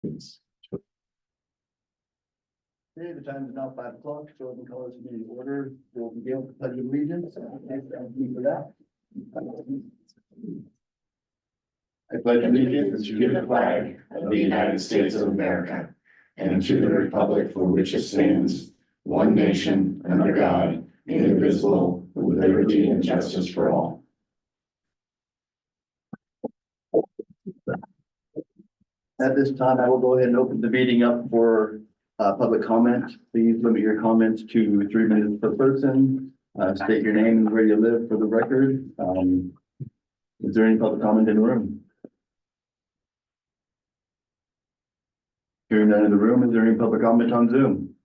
Okay, the time is now 5 o'clock, so we call this meeting to order. We'll begin with the pledge of allegiance. Thank you for that. I pledge allegiance to the flag of the United States of America and to the republic for which it stands, one nation, under God, indivisible, with liberty and justice for all. At this time, I will go ahead and open the meeting up for public comment. Please limit your comments to 3 minutes per person. State your name and where you live for the record. Is there any public comment in the room? Hearing none in the room, is there any public comment on Zoom?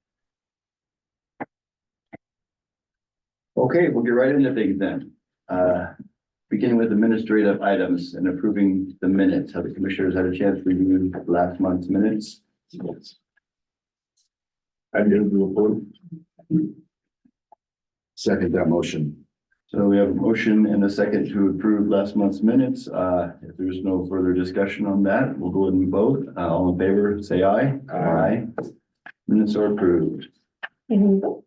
Okay, we'll get right into things then. Beginning with administrative items and approving the minutes. Have the commissioners had a chance to review last month's minutes? I move to approve. Second that motion. So we have a motion and a second to approve last month's minutes. If there's no further discussion on that, we'll go ahead and vote. All in favor, say aye. Aye. Minutes are approved. We'll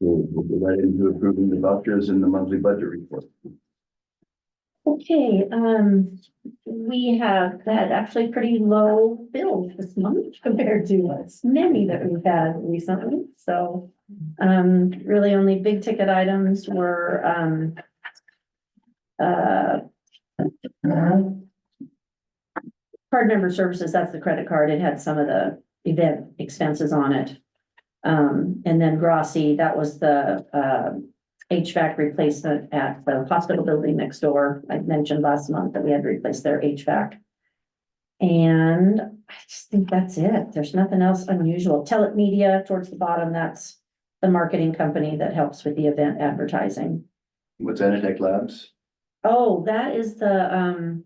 go right into approving the vouchers in the monthly budget report. Okay, we have had actually pretty low bills this month compared to many that we've had recently. So, really only big ticket items were, card member services, that's the credit card. It had some of the event expenses on it. And then Grossi, that was the, HVAC replacement at the hospital building next door. I mentioned last month that we had to replace their HVAC. And I just think that's it. There's nothing else unusual. Telemedia towards the bottom, that's the marketing company that helps with the event advertising. What's Anatech Labs? Oh, that is the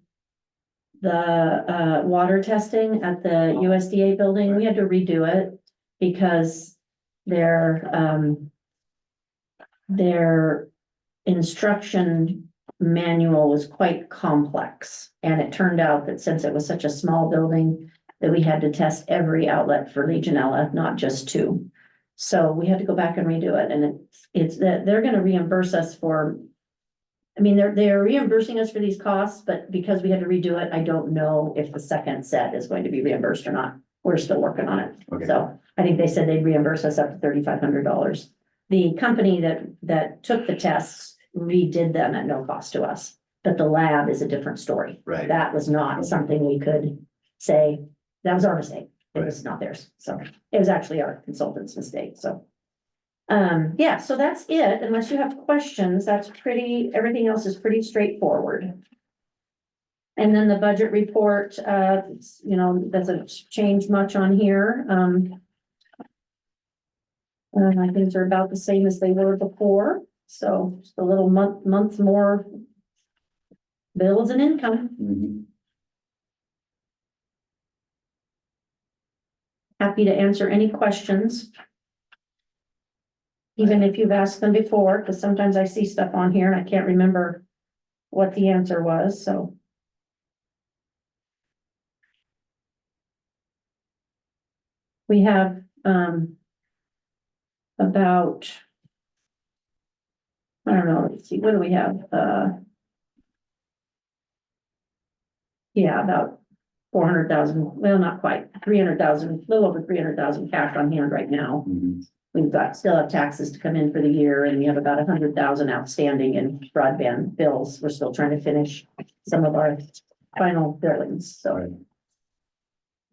water testing at the USDA building. We had to redo it because their instruction manual was quite complex. And it turned out that since it was such a small building, that we had to test every outlet for Legionella, not just 2. So we had to go back and redo it. And it's that they're going to reimburse us for, I mean, they're reimbursing us for these costs, but because we had to redo it, I don't know if the second set is going to be reimbursed or not. We're still working on it. Okay. So I think they said they'd reimburse us up to $3,500. The company that took the tests redid them at no cost to us, but the lab is a different story. Right. That was not something we could say, that was our mistake. It was not theirs. So it was actually our consultant's mistake. So yeah, so that's it. Unless you have questions, everything else is pretty straightforward. And then the budget report, doesn't change much on here. I think they're about the same as they were before. So just a little month more bills and income. Mhm. Happy to answer any questions. Even if you've asked them before, because sometimes I see stuff on here and I can't remember what the answer was, so. We have, about, I don't know, let's see, what do we have? Yeah, about 400,000, well, not quite, 300,000, a little over 300,000 cash on hand right now. Mhm. We've still have taxes to come in for the year, and we have about 100,000 outstanding in broadband bills. We're still trying to finish some of our final billings, so. Right.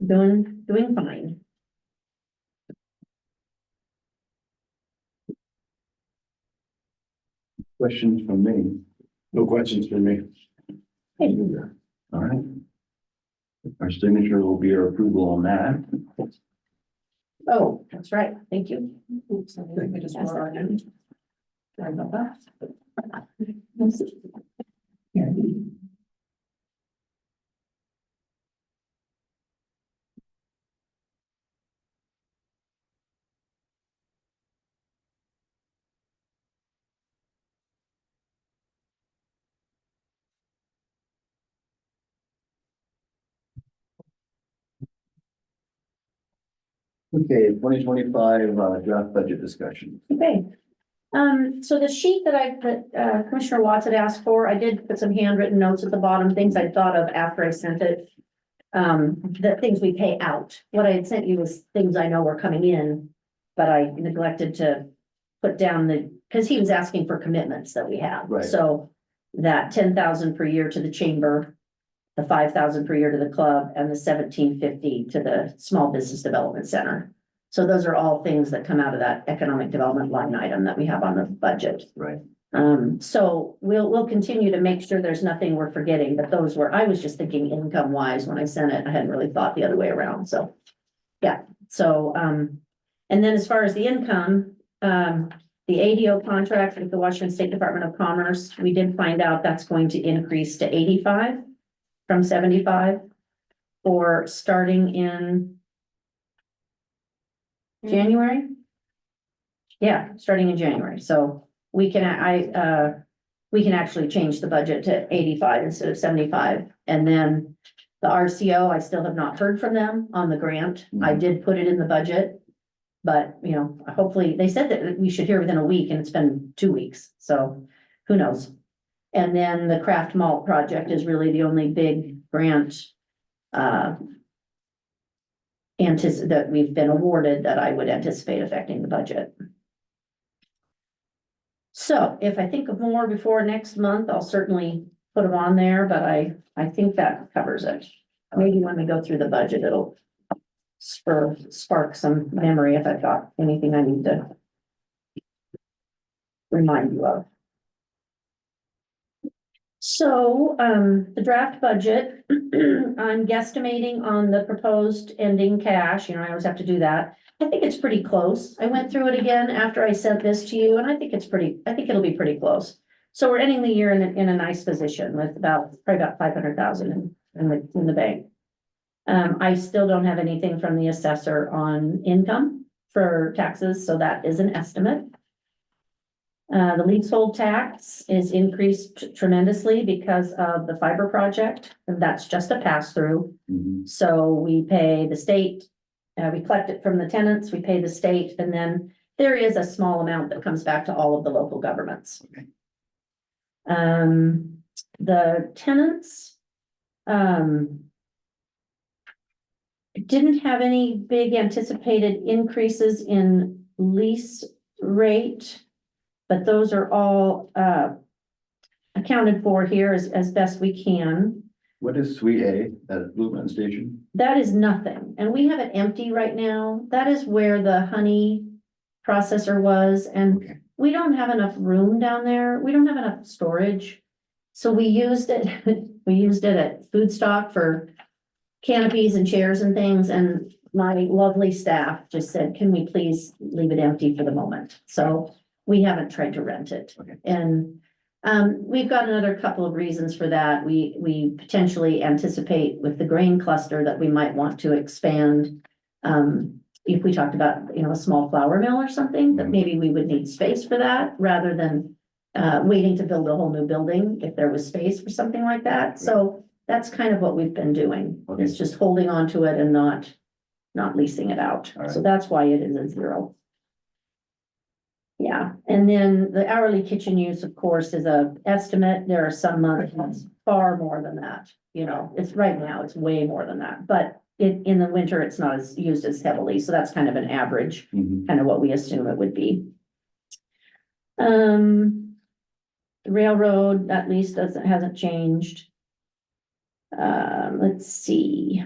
Doing fine. Questions from me? No questions for me. Hey, All right. Our signature will be our approval on that. oh, that's right, thank you. Oops, I think I just wrote our name. Sorry about that. Okay, 2025 draft budget discussion. Okay. So the sheet that Commissioner Watts had asked for, I did put some handwritten notes at the bottom, things I thought of after I sent it. The things we pay out. What I had sent you was things I know were coming in, but I neglected to put down because he was asking for commitments that we have. Right. So that 10,000 per year to the chamber, the 5,000 per year to the club, and the 1,750 to the Small Business Development Center. So those are all things that come out of that economic development line item that we have on the budget. Right. So we'll continue to make sure there's nothing we're forgetting, but those were, I was just thinking income wise when I sent it. I hadn't really thought the other way around, so. Yeah, so, and then as far as the income, the ADO contract with the Washington State Department of Commerce, we did find out that's going to increase to 85 from 75 for starting in January. Yeah, starting in January, so we can, we can actually change the budget to 85 instead of 75. And then the RCO, I still have not heard from them on the grant. I did put it in the budget. But, you know, hopefully, they said that we should hear within a week and it's been 2 weeks, so who knows? And then the Craft Malt project is really the only big grant that we've been awarded that I would anticipate affecting the budget. So if I think of more before next month, I'll certainly put them on there, but I think that covers it. Maybe when we go through the budget, it'll spark some memory if I've got anything I need to remind you of. So, the draft budget, I'm guesstimating on the proposed ending cash, you know, I always have to do that. I think it's pretty close. I went through it again after I sent this to you, and I think it'll be pretty close. So we're ending the year in a nice position with probably about 500,000 in the bank. I still don't have anything from the assessor on income for taxes, so that is an estimate. The leasehold tax is increased tremendously because of the fiber project, and that's just a pass-through. Mhm. So we pay the state, we collect it from the tenants, we pay the state, and then there is a small amount that comes back to all of the local governments. Okay. The tenants, didn't have any big anticipated increases in lease rate, but those are all, accounted for here as best we can. What is Suite A at Blue Mountain Station? That is nothing, and we have it empty right now. That is where the honey processor was, and Okay. we don't have enough room down there. We don't have enough storage. So we used it, at food stock for canopies and chairs and things, and my lovely staff just said, can we please leave it empty for the moment? So we haven't tried to rent it. Okay. And we've got another couple of reasons for that. We potentially anticipate with the grain cluster that we might want to expand. If we talked about, you know, a small flour mill or something, that maybe we would need space for that rather than waiting to build a whole new building if there was space for something like that. So that's kind of what we've been doing. Okay. It's just holding on to it and not leasing it out. All right. So that's why it is a 0. Yeah, and then the hourly kitchen use, of course, is a estimate. There are some months that's far more than that. You know, it's right now, it's way more than that, but in the winter, it's not as used as heavily. So that's kind of an average, Mhm. kind of what we assume it would be. The railroad, at least hasn't changed. Let's see.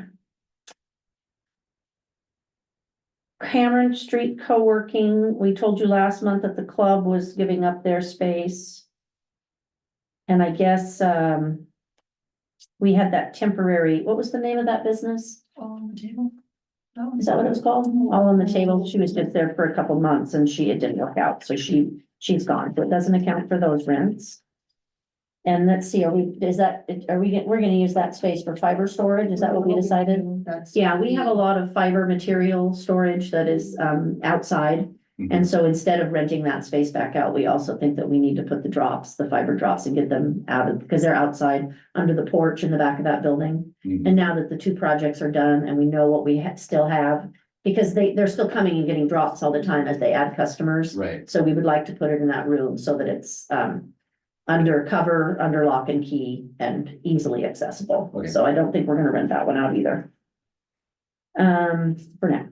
Cameron Street Co-working, we told you last month that the club was giving up their space. And I guess, we had that temporary, what was the name of that business? All on the table? Oh, Is that what it was called? All on the Table. She was just there for a couple months and it didn't work out, so she's gone, so it doesn't account for those rents. And let's see, we're gonna use that space for fiber storage, is that what we decided? That's. Yeah, we have a lot of fiber material storage that is outside. Mhm. And so instead of renting that space back out, we also think that we need to put the fiber drops and get them out of, because they're outside under the porch in the back of that building. Mhm. And now that the 2 projects are done and we know what we still have, Because they're still coming and getting drops all the time as they add customers. Right. So we would like to put it in that room so that it's, under cover, under lock and key and easily accessible. Okay. So I don't think we're gonna rent that one out either. For now.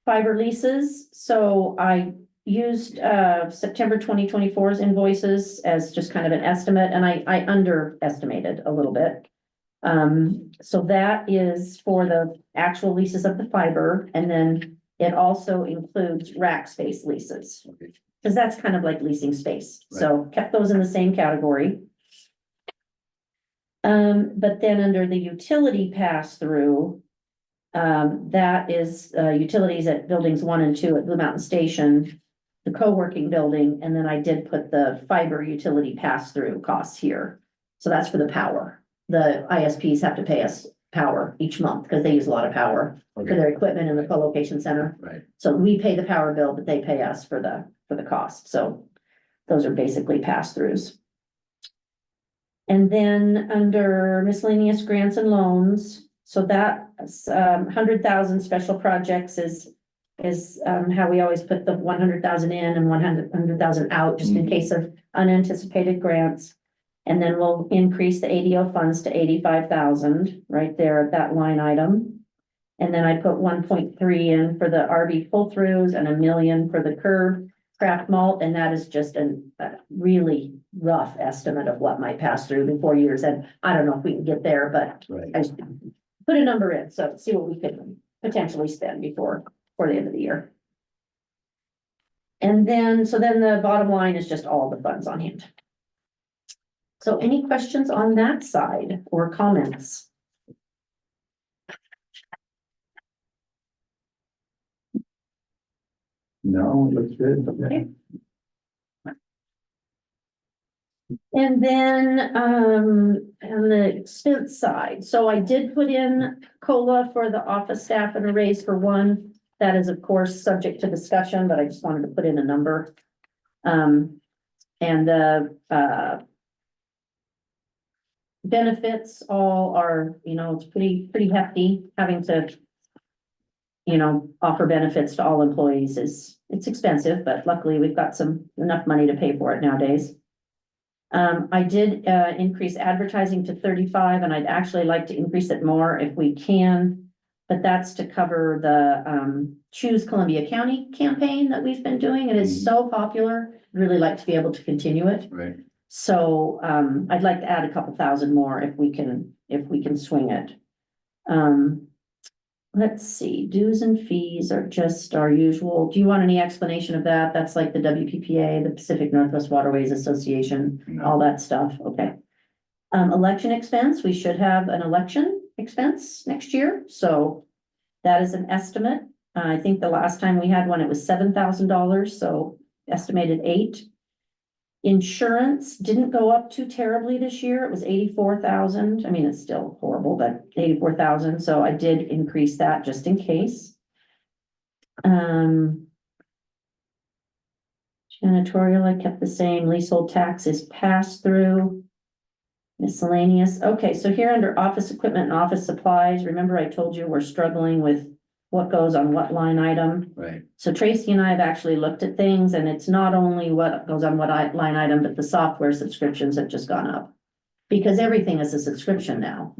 Fiber leases, so I used September 2024's invoices as just kind of an estimate, and I underestimated a little bit. So that is for the actual leases of the fiber, and then it also includes rack space leases. Okay. Cause that's kind of like leasing space, so kept those in the same category. But then under the utility pass-through, that is, utilities at buildings 1 and 2 at Blue Mountain Station, the co-working building, and then I did put the fiber utility pass-through costs here. So that's for the power. The ISPs have to pay us power each month because they use a lot of power for Okay, their equipment in the co-location center. right. So we pay the power bill, but they pay us for the cost. So those are basically pass-throughs. And then under miscellaneous grants and loans, so that 100,000 special projects is how we always put the 100,000 in and 100,000 out, just in Mhm. case of unanticipated grants. And then we'll increase the ADO funds to 85,000 right there at that line item. And then I put 1.3 in for the RV pull-throughs and $1 million for the curb craft malt, and that is just a really rough estimate of what might pass through in 4 years. And I don't know if we can get there, but Right. I just put a number in, so see what we could potentially spend before the end of the year. And then, so then the bottom line is just all the funds on hand. So any questions on that side or comments? No, looks good. Okay. And then, on the expense side, so I did put in COLA for the office staff and a raise for one. That is, of course, subject to discussion, but I just wanted to put in a number. And the, benefits all are, it's pretty hefty, having to, offer benefits to all employees it's expensive, but luckily we've got enough money to pay for it nowadays. I did, increase advertising to 35, and I'd actually like to increase it more if we can. But that's to cover the, Choose Columbia County campaign that we've been doing. It is so popular. I'd really like to be able to continue it. Right. So, I'd like to add a couple thousand more if we can swing it. Let's see, dues and fees are just our usual. Do you want any explanation of that? That's like the WPPA, the Pacific Northwest Waterways Association, all that stuff. Okay. Election expense, we should have an election expense next year. So that is an estimate. I think the last time we had one, it was $7,000. So estimated 8. Insurance didn't go up too terribly this year. It was 84,000. I mean, it's still horrible, but 84,000. So I did increase that just in case. Janitorial, I kept the same. Leasehold tax is passed through. Miscellaneous. Okay, so here under office equipment and office supplies, remember I told you we're struggling with what goes on what line item. Right. So Tracy and I have actually looked at things, and it's not only what goes on what line item, but the software subscriptions have just gone up. Because everything is a subscription now,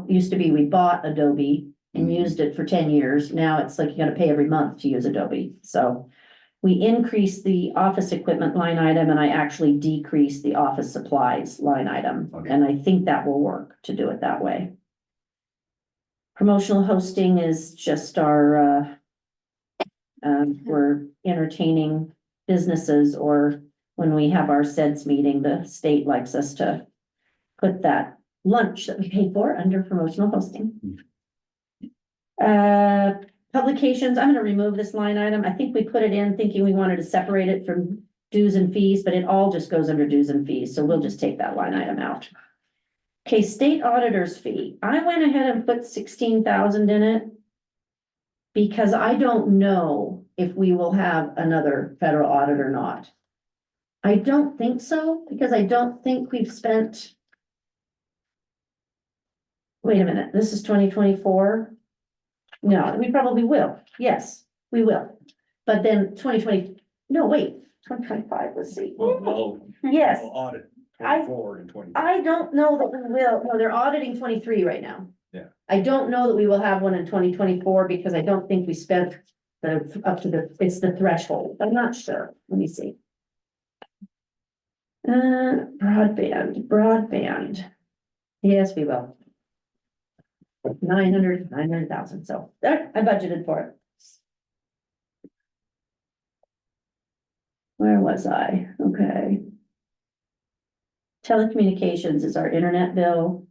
used to be we bought Adobe and used it for 10 years. Now it's like you gotta pay every month to use Adobe. So we increased the office equipment line item, and I actually decreased the office supplies line item. Okay. And I think that will work to do it that way. Promotional hosting is just our, we're entertaining businesses, or when we have our SEDS meeting, the state likes us to put that lunch that we pay for under promotional hosting. Publications, I'm gonna remove this line item. I think we put it in thinking we wanted to separate it from dues and fees, but it all just goes under dues and fees, so we'll just take that line item out. Okay, state auditor's fee. I went ahead and put 16,000 in it because I don't know if we will have another federal audit or not. I don't think so, because I don't think we've spent. Wait a minute, this is 2024. No, we probably will. Yes, we will. But then 2020, no, wait, 2025, let's see. Yes, Audit I- 24 and 20. I don't know that we will. No, they're auditing 23 right now. Yeah. I don't know that we will have one in 2024 because I don't think we spent the, up to the, it's the threshold. I'm not sure. Let me see. Broadband. Yes, we will. 900,000. So there, I budgeted for it. Where was I? Okay. Telecommunications is our internet bill.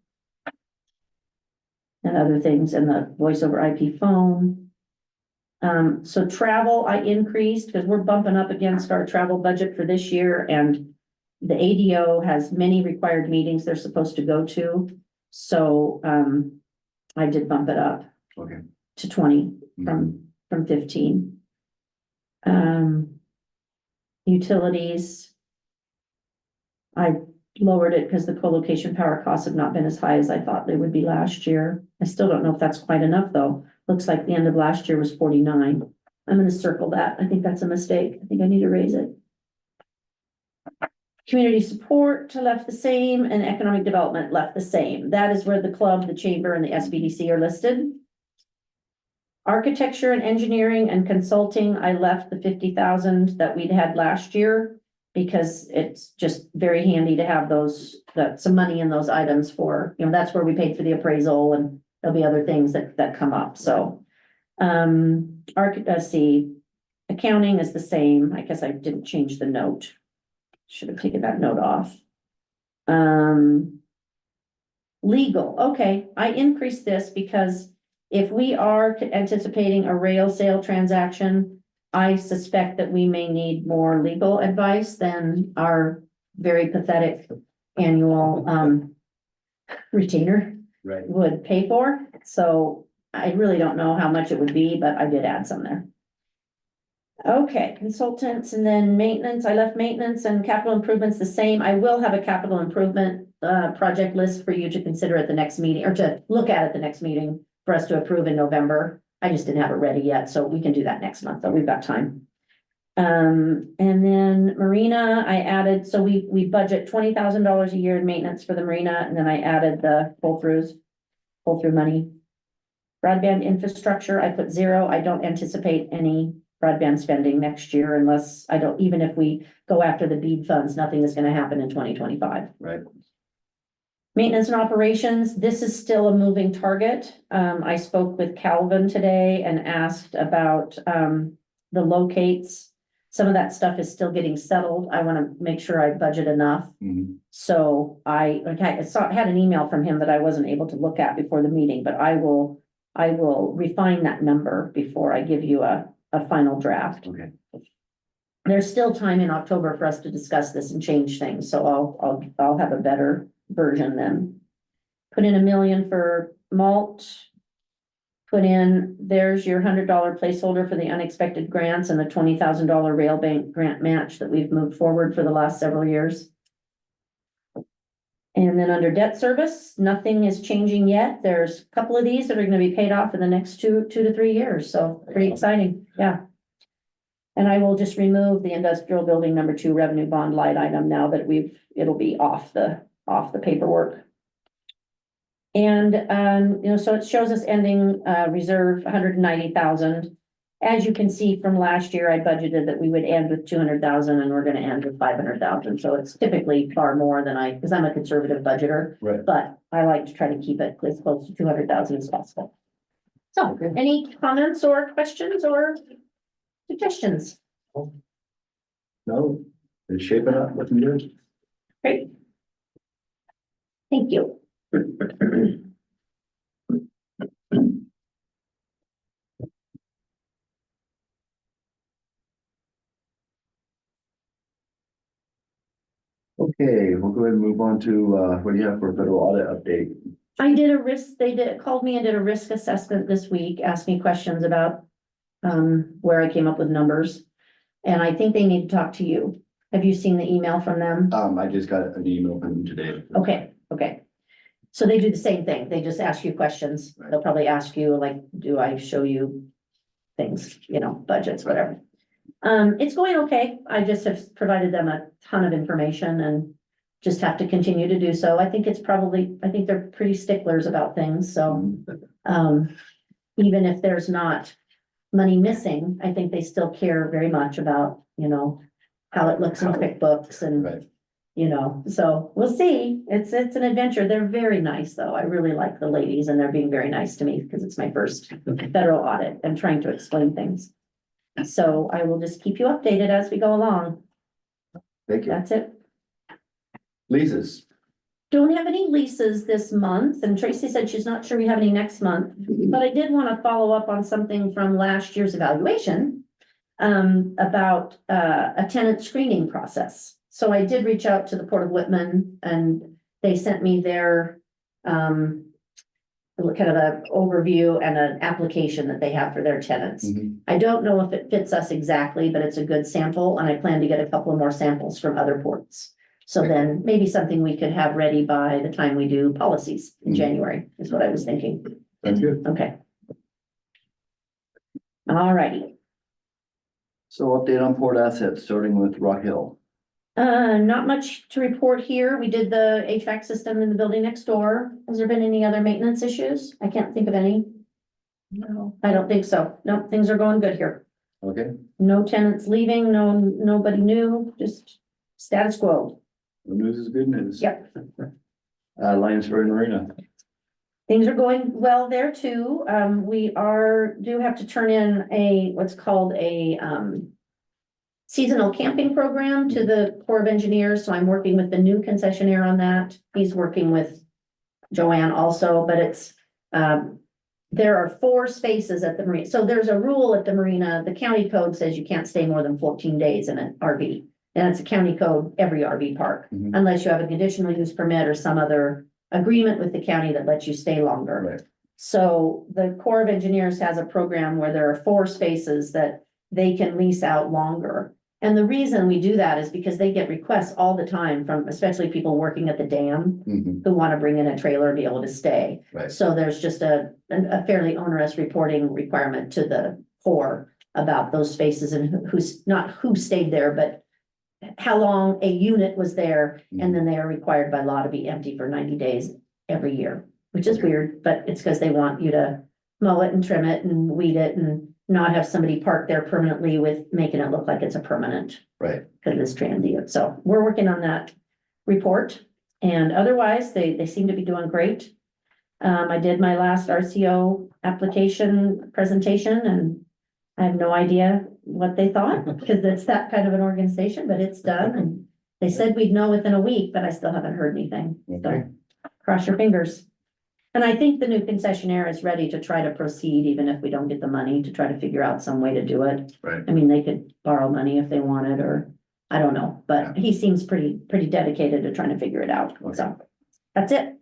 And other things, and the voice over IP phone. So travel, I increased because we're bumping up against our travel budget for this year, and the ADO has many required meetings they're supposed to go to. So, I did bump it up Okay. to 20 from 15. Utilities. I lowered it because the co-location power costs have not been as high as I thought they would be last year. I still don't know if that's quite enough, though. Looks like the end of last year was 49. I'm gonna circle that. I think that's a mistake. I think I need to raise it. Community support left the same, and economic development left the same. That is where the club, the chamber, and the SBDC are listed. Architecture and engineering and consulting, I left the 50,000 that we'd had last year, because it's just very handy to have those, some money in those items for, that's where we paid for the appraisal, and there'll be other things that come up, so. Let's see, accounting is the same. I guess I didn't change the note. Should have taken that note off. Legal, okay, I increased this because if we are anticipating a rail sale transaction, I suspect that we may need more legal advice than our very pathetic annual retainer Right. would pay for. So I really don't know how much it would be, but I did add some there. Okay, consultants and then maintenance. I left maintenance and capital improvements the same. I will have a capital improvement project list for you to consider at the next meeting, or to look at the next meeting for us to approve in November. I just didn't have it ready yet, so we can do that next month, but we've got time. And then marina, I added, so we budget $20,000 a year in maintenance for the marina, and then I added the pull through money. Broadband infrastructure, I put 0. I don't anticipate any broadband spending next year unless even if we go after the BEAD funds, nothing is gonna happen in 2025. Right. Maintenance and operations, this is still a moving target. I spoke with Calvin today and asked about, the locates. Some of that stuff is still getting settled. I want to make sure I budget enough. So I had an email from him that I wasn't able to look at before the meeting, but I will refine that number before I give you a final draft. Okay. There's still time in October for us to discuss this and change things, so I'll have a better version then. Put in $1 million for mulch. Put in, there's your $100 placeholder for the unexpected grants and the $20,000 rail bank grant match that we've moved forward for the last several years. And then under debt service, nothing is changing yet. There's a couple of these that are gonna be paid off in the next two to 3 years, so pretty exciting, yeah. And I will just remove the industrial building number 2 revenue bond light item now that it'll be off the paperwork. And, so it shows us ending, reserve 190,000. As you can see from last year, I budgeted that we would end with 200,000 and we're gonna end with 500,000. So it's typically far more than because I'm a conservative budgeter. Right. But I like to try to keep it as close to 200,000 as possible. So, any comments or questions or suggestions? No, it's shaping up, looking good. Great. Thank you. Okay, we'll go ahead and move on to, what do you have for a federal audit update? I did called me and did a risk assessment this week, asked me questions about where I came up with numbers. And I think they need to talk to you. Have you seen the email from them? I just got an email from them today. Okay. So they do the same thing. They just ask you questions. Right. They'll probably ask you like, do I show you things, budgets, whatever. It's going okay. I just have provided them a ton of information and just have to continue to do so. I think they're pretty sticklers about things, so, even if there's not money missing, I think they still care very much about, how it looks in QuickBooks and, Right. so we'll see. It's an adventure. They're very nice, though. I really like the ladies and they're being very nice to me because it's my first federal audit and trying to explain things. So I will just keep you updated as we go along. Thank you. That's it. Leases. Don't have any leases this month, and Tracy said she's not sure we have any next month, but I did want to follow up on something from last year's evaluation. About a tenant screening process. So I did reach out to the Port of Whitman and they sent me their kind of an overview and an application that they have for their tenants. Mhm. I don't know if it fits us exactly, but it's a good sample and I plan to get a couple of more samples from other ports. So then maybe something we could have ready by the time we do policies in Mhm. January is what I was thinking. That's good. Okay. All righty. So update on port assets, starting with Rock Hill. Not much to report here. We did the HVAC system in the building next door. Has there been any other maintenance issues? I can't think of any. No. I don't think so. No, things are going good here. Okay. No tenants leaving, nobody new, just status quo. The news is good news. Yep. Lions Road Marina. Things are going well there too. We do have to turn in what's called a seasonal camping program to the Corps of Engineers. So I'm working with the new concessionaire on that. He's working with Joanne also, but it's, there are 4 spaces at the marina. So there's a rule at the marina. The county code says you can't stay more than 14 days in an RV. And it's a county code, every RV park, Mhm. unless you have a conditional use permit or some other agreement with the county that lets you stay longer. Right. So the Corps of Engineers has a program where there are 4 spaces that they can lease out longer. And the reason we do that is because they get requests all the time from especially people working at the dam Mhm. who want to bring in a trailer and be able to stay. Right. So there's just a fairly onerous reporting requirement to the Corps about those spaces and who's not who stayed there, but how long a unit was there, and then they are required by law to be empty for 90 days every year, which is Okay. weird, but it's because they want you to mow it and trim it and weed it and not have somebody park there permanently with making it look like it's a permanent, Right. because it's transient. So we're working on that report, and otherwise, they seem to be doing great. I did my last RCO application presentation, and I have no idea what they thought, because it's that kind of an organization, but it's done, and they said we'd know within a week, but I still haven't heard anything. Okay. So cross your fingers. And I think the new concessionaire is ready to try to proceed, even if we don't get the money, to try to figure out some way to do it. Right. I mean, they could borrow money if they wanted, or I don't know, but he seems pretty dedicated to trying to figure it out. So that's it.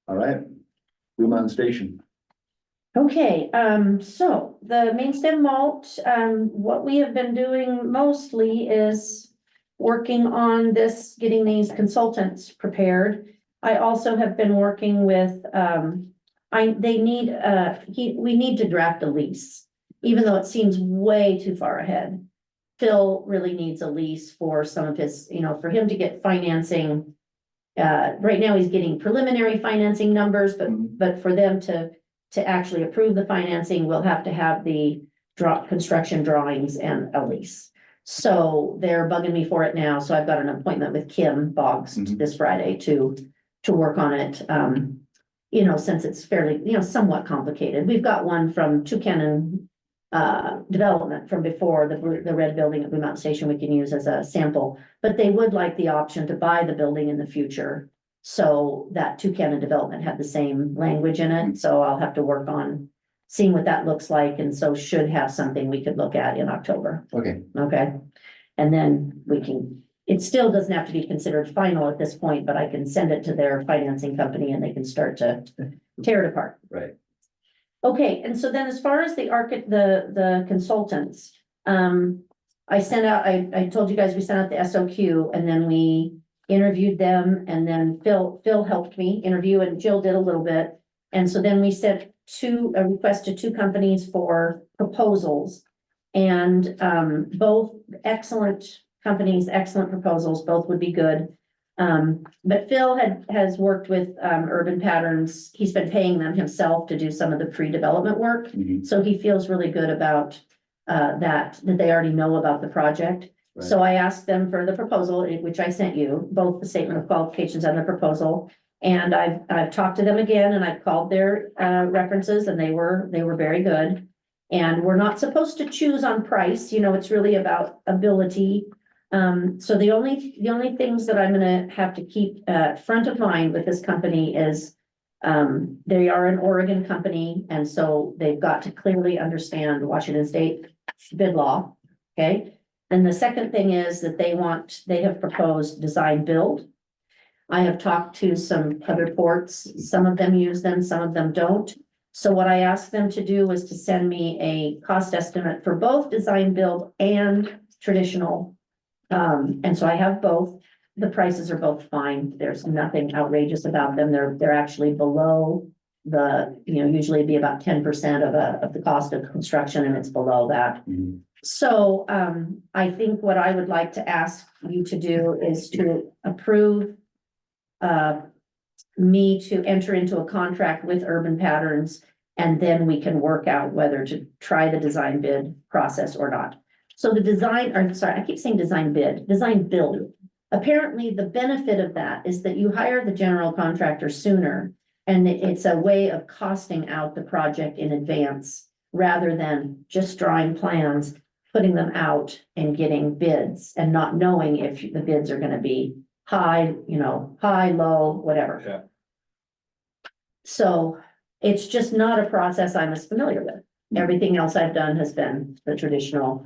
All right. Blue Mountain Station. Okay, so the main stem malt, what we have been doing mostly is working on this, getting these consultants prepared. I also have been working with, we need to draft a lease, even though it seems way too far ahead. Phil really needs a lease for some of his, for him to get financing. Right now he's getting preliminary financing numbers, but for them to actually approve the financing, we'll have to have the construction drawings and a lease. So they're bugging me for it now, so I've got an appointment with Kim Boggs this Friday to work on it. Since it's fairly, somewhat complicated. We've got one from Tucannon development from before, the red building at Blue Mountain Station we can use as a sample, but they would like the option to buy the building in the future. So that Tucannon development had the same language in it, so I'll have to work on seeing what that looks like, and so should have something we could look at in October. Okay. Okay, and then it still doesn't have to be considered final at this point, but I can send it to their financing company and they can start to tear it apart. Right. Okay, and so then as far as the consultants, I sent out, I told you guys we sent out the SOQ, and then we interviewed them, and then Phil helped me interview, and Jill did a little bit. And so then we sent a request to two companies for proposals. And, both excellent companies, excellent proposals, both would be good. But Phil has worked with, Urban Patterns. He's been paying them himself to do some of the pre-development work. Mhm. So he feels really good about, that they already know about the project. Right. So I asked them for the proposal, which I sent you, both the statement of qualifications and the proposal. And I've talked to them again, and I've called their, references, and they were very good. And we're not supposed to choose on price, it's really about ability. So the only things that I'm gonna have to keep, front of mind with this company is, they are an Oregon company, and so they've got to clearly understand Washington State bid law, okay? And the second thing is that they have proposed design build. I have talked to some other ports, some of them use them, some of them don't. So what I asked them to do was to send me a cost estimate for both design build and traditional. And so I have both. The prices are both fine. There's nothing outrageous about them. They're actually below the, usually it'd be about 10% of the cost of construction, and it's below that. Mhm. So, I think what I would like to ask you to do is to approve me to enter into a contract with Urban Patterns, and then we can work out whether to try the design bid process or not. So I keep saying design build. Apparently, the benefit of that is that you hire the general contractor sooner, and it's a way of costing out the project in advance, rather than just drawing plans, putting them out and getting bids and not knowing if the bids are gonna be high, low, whatever. Yeah. So it's just not a process I'm as familiar with. Everything else I've done has been the traditional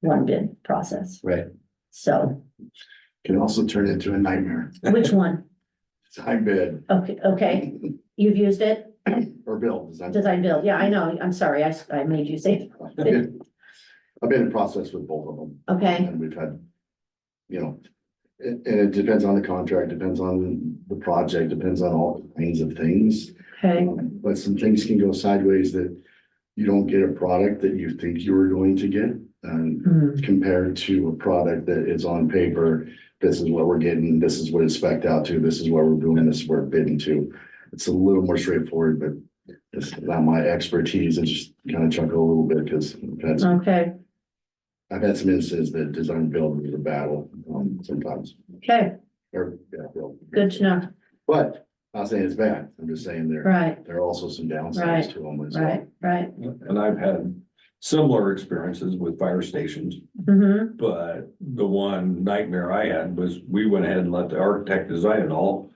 one bid process. Right. So Can also turn into a nightmare. which one? Design bid Okay, you've used it, or build. design build. Yeah, I know. I'm sorry. I made you say, I've been in process with both of them. okay, And we've had, and it depends on the contract, depends on the project, depends on all kinds of things. okay, But some things can go sideways that you don't get a product that you think you were going to get. Hmm, Compared to a product that is on paper, this is what we're getting, this is what it's spec'd out to, this is what we're doing, this is what we're bidding to. It's a little more straightforward, but it's not my expertise. I just kind of chuckle a little bit because okay, I've had some instances that design build is a battle, sometimes. okay, Build. good to know. But not saying it's bad. I'm just saying Right, there are also some downsides Right, to them as well. right. And I've had similar experiences with fire stations, Mm-hmm, but the one nightmare I had was we went ahead and let the architect design it all.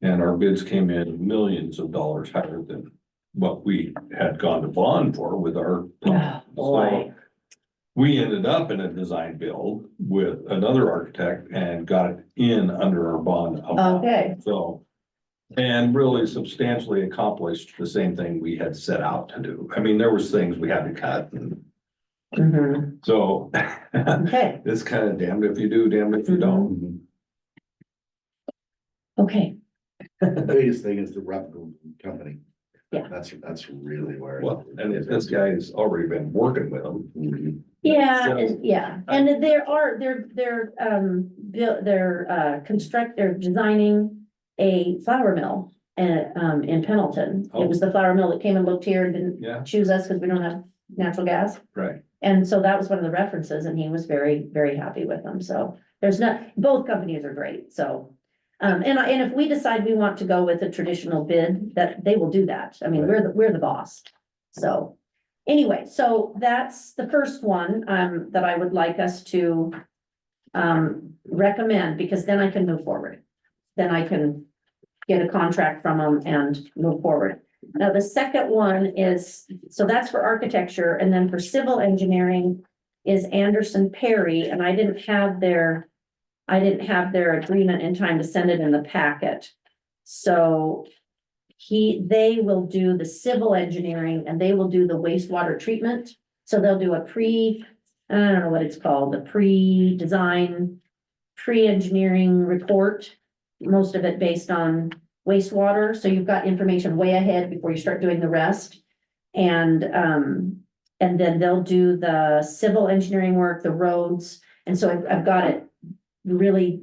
And our bids came in millions of dollars higher than what we had gone to bond for with our. oh, boy, So we ended up in a design build with another architect and got it in under our bond amount. okay, So, and really substantially accomplished the same thing we had set out to do. I mean, there was things we had to cut, and mm-hmm, so okay, it's kind of damned if you do, damned if you don't. Mhm. okay, The biggest thing is the reputable company. Yeah. That's really where. Well, and if this guy's already been working with them. Mhm. yeah, So- and they're designing a flour mill. In Pendleton, it was the flour mill that came and looked here and didn't Yeah, choose us because we don't have natural gas. right. And so that was one of the references, and he was very, very happy with them, so both companies are great, so. And if we decide we want to go with a traditional bid, that they will do that, I mean, we're the boss. So, anyway, so that's the first one, that I would like us to. Recommend, because then I can move forward. Then I can get a contract from them and move forward. Now, the second one is, so that's for architecture, and then for civil engineering is Anderson Perry, and I didn't have their agreement in time to send it in the packet. So they will do the civil engineering, and they will do the wastewater treatment. So they'll do I don't know what it's called, the pre-design pre-engineering report, most of it based on wastewater, so you've got information way ahead before you start doing the rest. And then they'll do the civil engineering work, the roads, and so I've got it really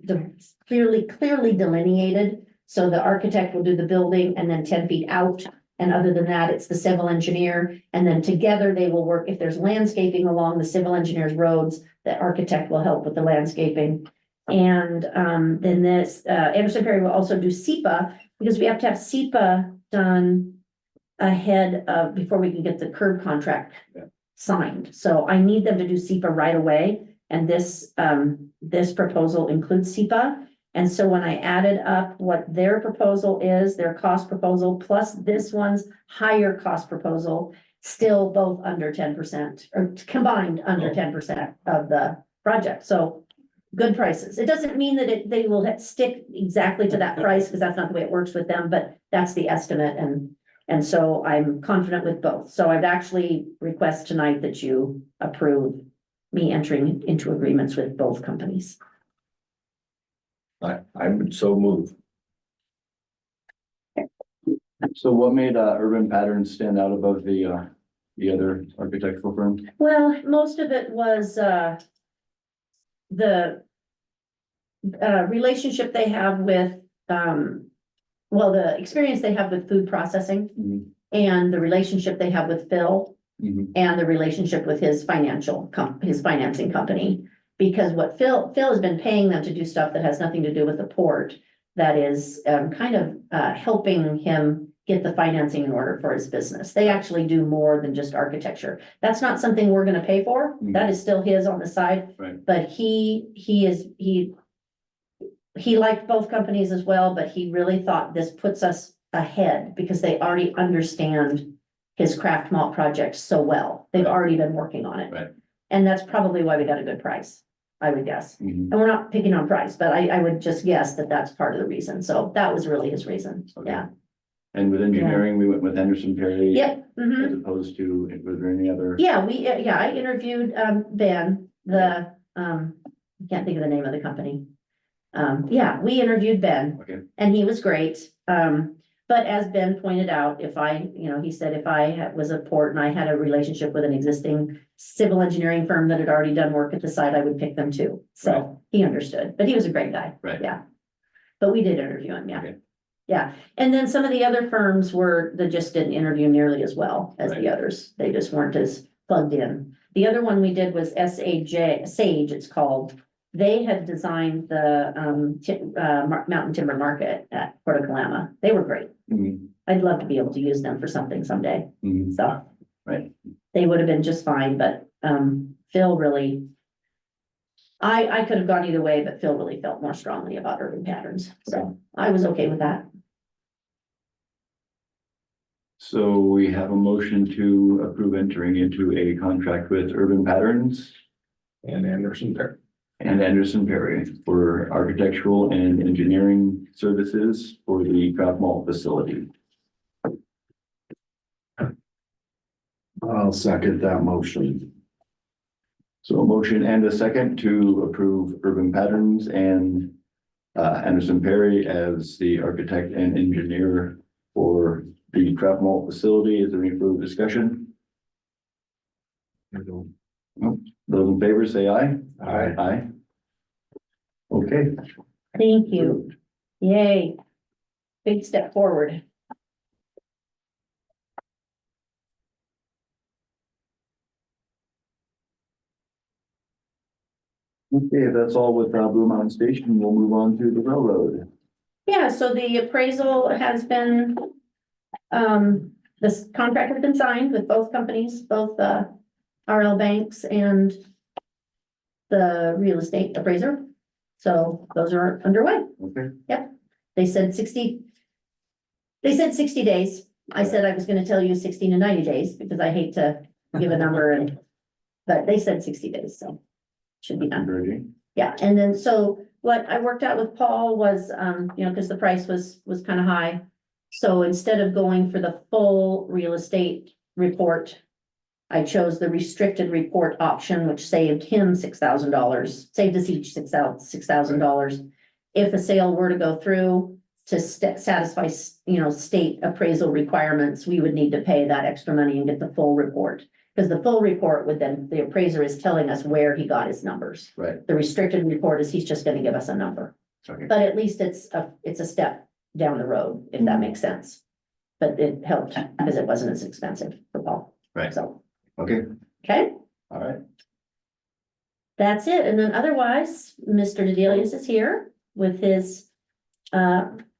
clearly delineated. So the architect will do the building and then 10 feet out, and other than that, it's the civil engineer, and then together they will work. If there's landscaping along the civil engineer's roads, the architect will help with the landscaping. And then this, Anderson Perry will also do SEPA, because we have to have SEPA done ahead of, before we can get the curb contract signed. So I need them to do SEPA right away, and this proposal includes SEPA. And so when I added up what their proposal is, their cost proposal, plus this one's higher cost proposal, still both under 10%, or combined under 10% of the project. So good prices. It doesn't mean that they will stick exactly to that price, because that's not the way it works with them, but that's the estimate, and so I'm confident with both. So I'd actually request tonight that you approve me entering into agreements with both companies. I would so move. So what made Urban Patterns stand out above the other architectural firm? Well, most of it was, the relationship they have with, the experience they have with food processing, Mhm. and the relationship they have with Phil, Mhm. and the relationship with his his financing company. Because what Phil has been paying them to do stuff that has nothing to do with the port, that is kind of helping him get the financing in order for his business. They actually do more than just architecture. That's not something we're gonna pay for. Mhm. That is still his on the side. Right. But he liked both companies as well, but he really thought this puts us ahead because they already understand his craft malt project so well. They've Right. already been working on it. Right. And that's probably why we got a good price, I would guess. Mhm. And we're not picking on price, but I would just guess that that's part of the reason. So that was really his reason. Okay. Yeah. And with engineering, we went with Anderson Perry. Yep. Mhm. As opposed to, was there any other? Yeah, I interviewed, Ben, I can't think of the name of the company. We interviewed Ben. Okay. And he was great. But as Ben pointed out, he said if I was a port and I had a relationship with an existing civil engineering firm that had already done work at the site, I would pick them too. Right. So he understood, but he was a great guy. Right. Yeah. But we did interview him, yeah. Okay. Yeah, and then some of the other firms that just didn't interview nearly as well as Right. the others. They just weren't as plugged in. The other one we did was Sage, it's called. They had designed the Mountain Timber Market at Port of Kalama. They were great. Mhm. I'd love to be able to use them for something someday. Mhm. So. Right. They would have been just fine, but Phil really. I could have gone either way, but Phil really felt more strongly about Urban Patterns, so I was okay with that. So we have a motion to approve entering into a contract with Urban Patterns And Anderson Perry. and Anderson Perry for architectural and engineering services for the craft malt facility. I'll second that motion. So a motion and a second to approve Urban Patterns and Anderson Perry as the architect and engineer for the craft malt facility. Is there any further discussion? Those in favor say aye. Aye. Aye. Okay. Thank you. Yay. Big step forward. Okay, that's all with Blue Mountain Station. We'll move on to the railroad. Yeah, so the appraisal has been, this contract has been signed with both companies, both RL Banks and the real estate appraiser. So those are underway. Okay. They said 60 days. I said I was gonna tell you 60 to 90 days because I hate to give a number but they said 60 days, so should be done. Encouraging. Yeah, and then so what I worked out with Paul was, because the price was kind of high. So instead of going for the full real estate report, I chose the restricted report option, which saved him $6,000, saved us each $6,000. If a sale were to go through to satisfy, state appraisal requirements, we would need to pay that extra money and get the full report. Because the full report would then, the appraiser is telling us where he got his numbers. Right. The restricted report is he's just gonna give us a number. Okay. But at least it's a step down the road, if that makes sense. But it helped because it wasn't as expensive for Paul. Right. So, Okay, okay, all right. that's it. And then otherwise, Mr. DeDelius is here with his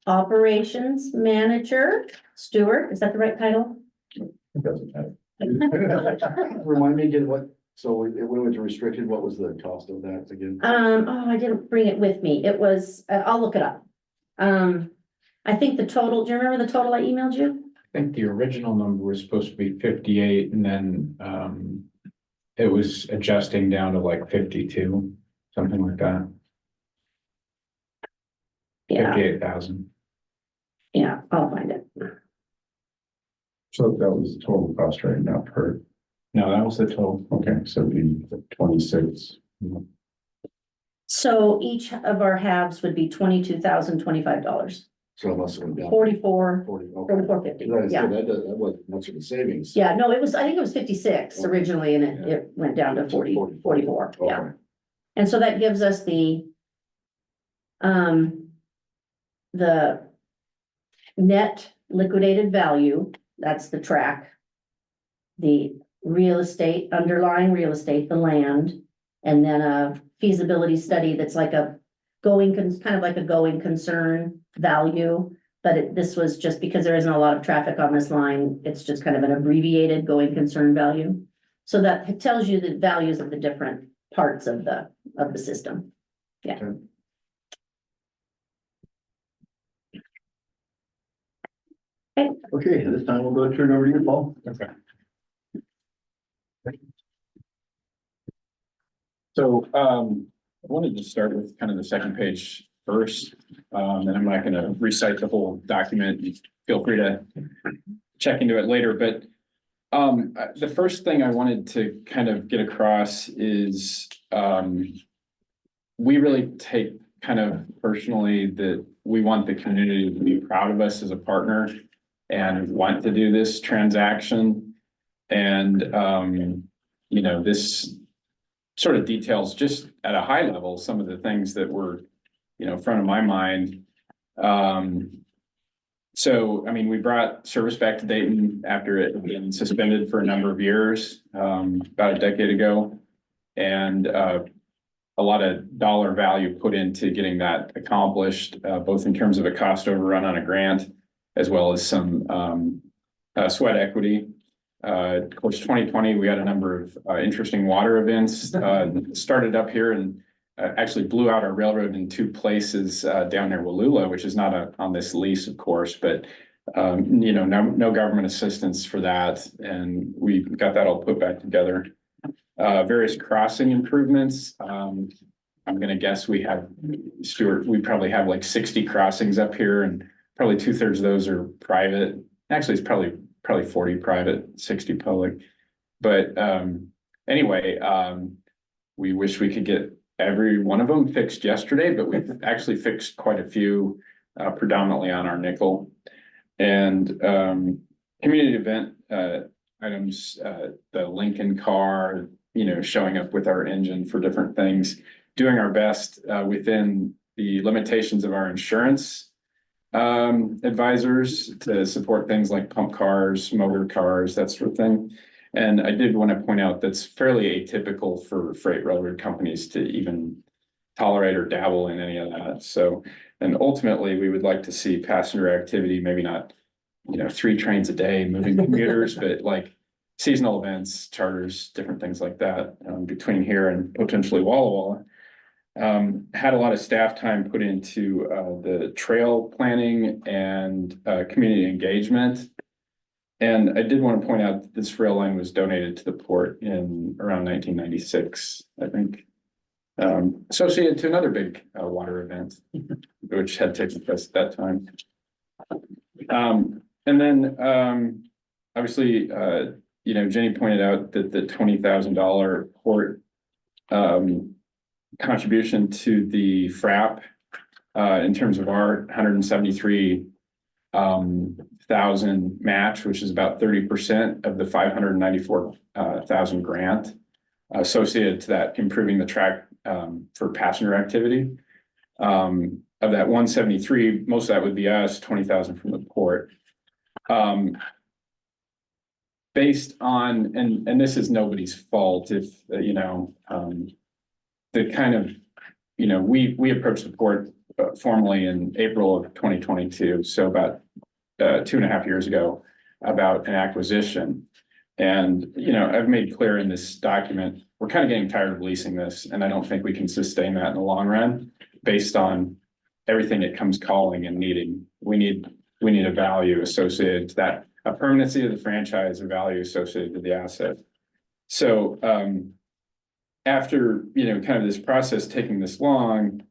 operations manager, Stuart, is that the right title? Doesn't matter. Remind me again what, so when it was restricted, what was the cost of that again? I didn't bring it with me. It was, I'll look it up. I think the total, do you remember the total I emailed you? I think the original number was supposed to be 58 and then, it was adjusting down to like 52, something like that, Yeah, 58,000. yeah, I'll find it. So that was the total cost right now per, No, that was the total. okay, so the 26. So each of our halves would be $22,025, So it must have went down 44, 40, okay. 44.50, That yeah. that wasn't much of a savings. Yeah, no, I think it was 56 originally and it went down to 44, yeah. Okay. And so that gives us the net liquidated value, that's the track. The real estate, underlying real estate, the land, and then a feasibility study that's like a kind of like a going concern value. But this was just because there isn't a lot of traffic on this line, it's just kind of an abbreviated going concern value. So that it tells you the values of the different parts of the system. Yeah. Okay. Okay, this time we'll go turn over to you, Paul. Okay. So, I wanted to start with kind of the second page first, and I'm not gonna recite the whole document. You feel free to check into it later, but the first thing I wanted to kind of get across is, we really take kind of personally that we want the community to be proud of us as a partner and want to do this transaction. And, this sort of details just at a high level, some of the things that were, front of my mind. So, I mean, we brought service back to Dayton after it had been suspended for a number of years, about a decade ago. And, a lot of dollar value put into getting that accomplished, both in terms of a cost overrun on a grant, as well as some, sweat equity. Of course, 2020, we had a number of interesting water events, started up here and actually blew out our railroad in two places down near Wallula, which is not on this lease, of course, but no government assistance for that. And we got that all put back together. Various crossing improvements. I'm gonna guess we have, Stuart, we probably have like 60 crossings up here and probably 2/3 of those are private. Actually, it's probably 40 private, 60 public. But anyway, we wish we could get every one of them fixed yesterday, but we've actually fixed quite a few, predominantly on our nickel. And community event items, the Lincoln car, showing up with our engine for different things, doing our best within the limitations of our insurance advisors to support things like pump cars, motor cars, that sort of thing. And I did want to point out that's fairly atypical for freight railroad companies to even tolerate or dabble in any of that. So, and ultimately, we would like to see passenger activity, maybe not, 3 trains a day moving commuters, but like seasonal events, charters, different things like that between here and potentially Walla Walla. Had a lot of staff time put into the trail planning and community engagement. And I did want to point out that this rail line was donated to the port in around 1996, I think. Associated to another big water event, which had taken place at that time. And then obviously you know, Jenny pointed out that the $20,000 port contribution to the FRAP, in terms of our 173,000 match, which is about 30% of the 594,000 grant associated to that, improving the track for passenger activity. Of that 173, most of that would be us, 20,000 from the port. Based on, and this is nobody's fault, if, you know, the kind of, you know, we approached the port formally in April of 2022, so about 2.5 years ago, about an acquisition. And, you know, I've made clear in this document, we're kind of getting tired of leasing this, and I don't think we can sustain that in the long run based on everything it comes calling and needing. We need a value associated to that, a permanency of the franchise, a value associated to the asset. So after, you know, kind of this process taking this long,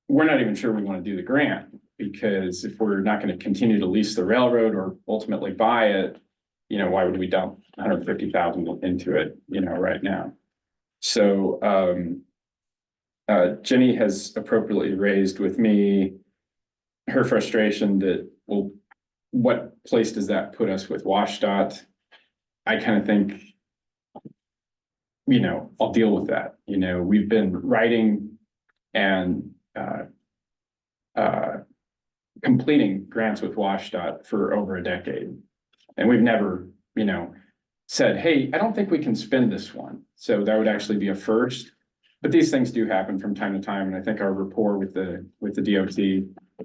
we're not even sure we want to do the grant, because if we're not going to continue to lease the railroad or ultimately buy it, you know, why would we dump 150,000 into it, you know, right now? So Jenny has appropriately raised with me her frustration that, well, what place does that put us with WashDOT? I kind of think, you know, I'll deal with that. You know, we've been writing and completing grants with WashDOT for over a decade. And we've never, you know, said, hey, I don't think we can spend this one. So that would actually be a first. But these things do happen from time to time. And I think our rapport with the DOT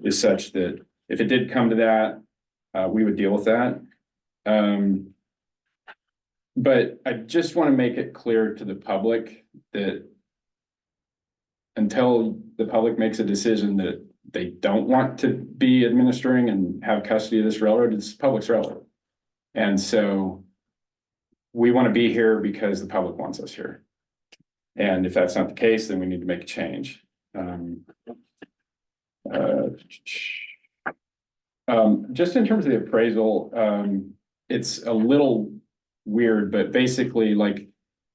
is such that if it did come to that, we would deal with that. But I just want to make it clear to the public that until the public makes a decision that they don't want to be administering and have custody of this railroad, it's public's railroad. And so we want to be here because the public wants us here. And if that's not the case, then we need to make a change. Just in terms of the appraisal, it's a little weird, but basically, like,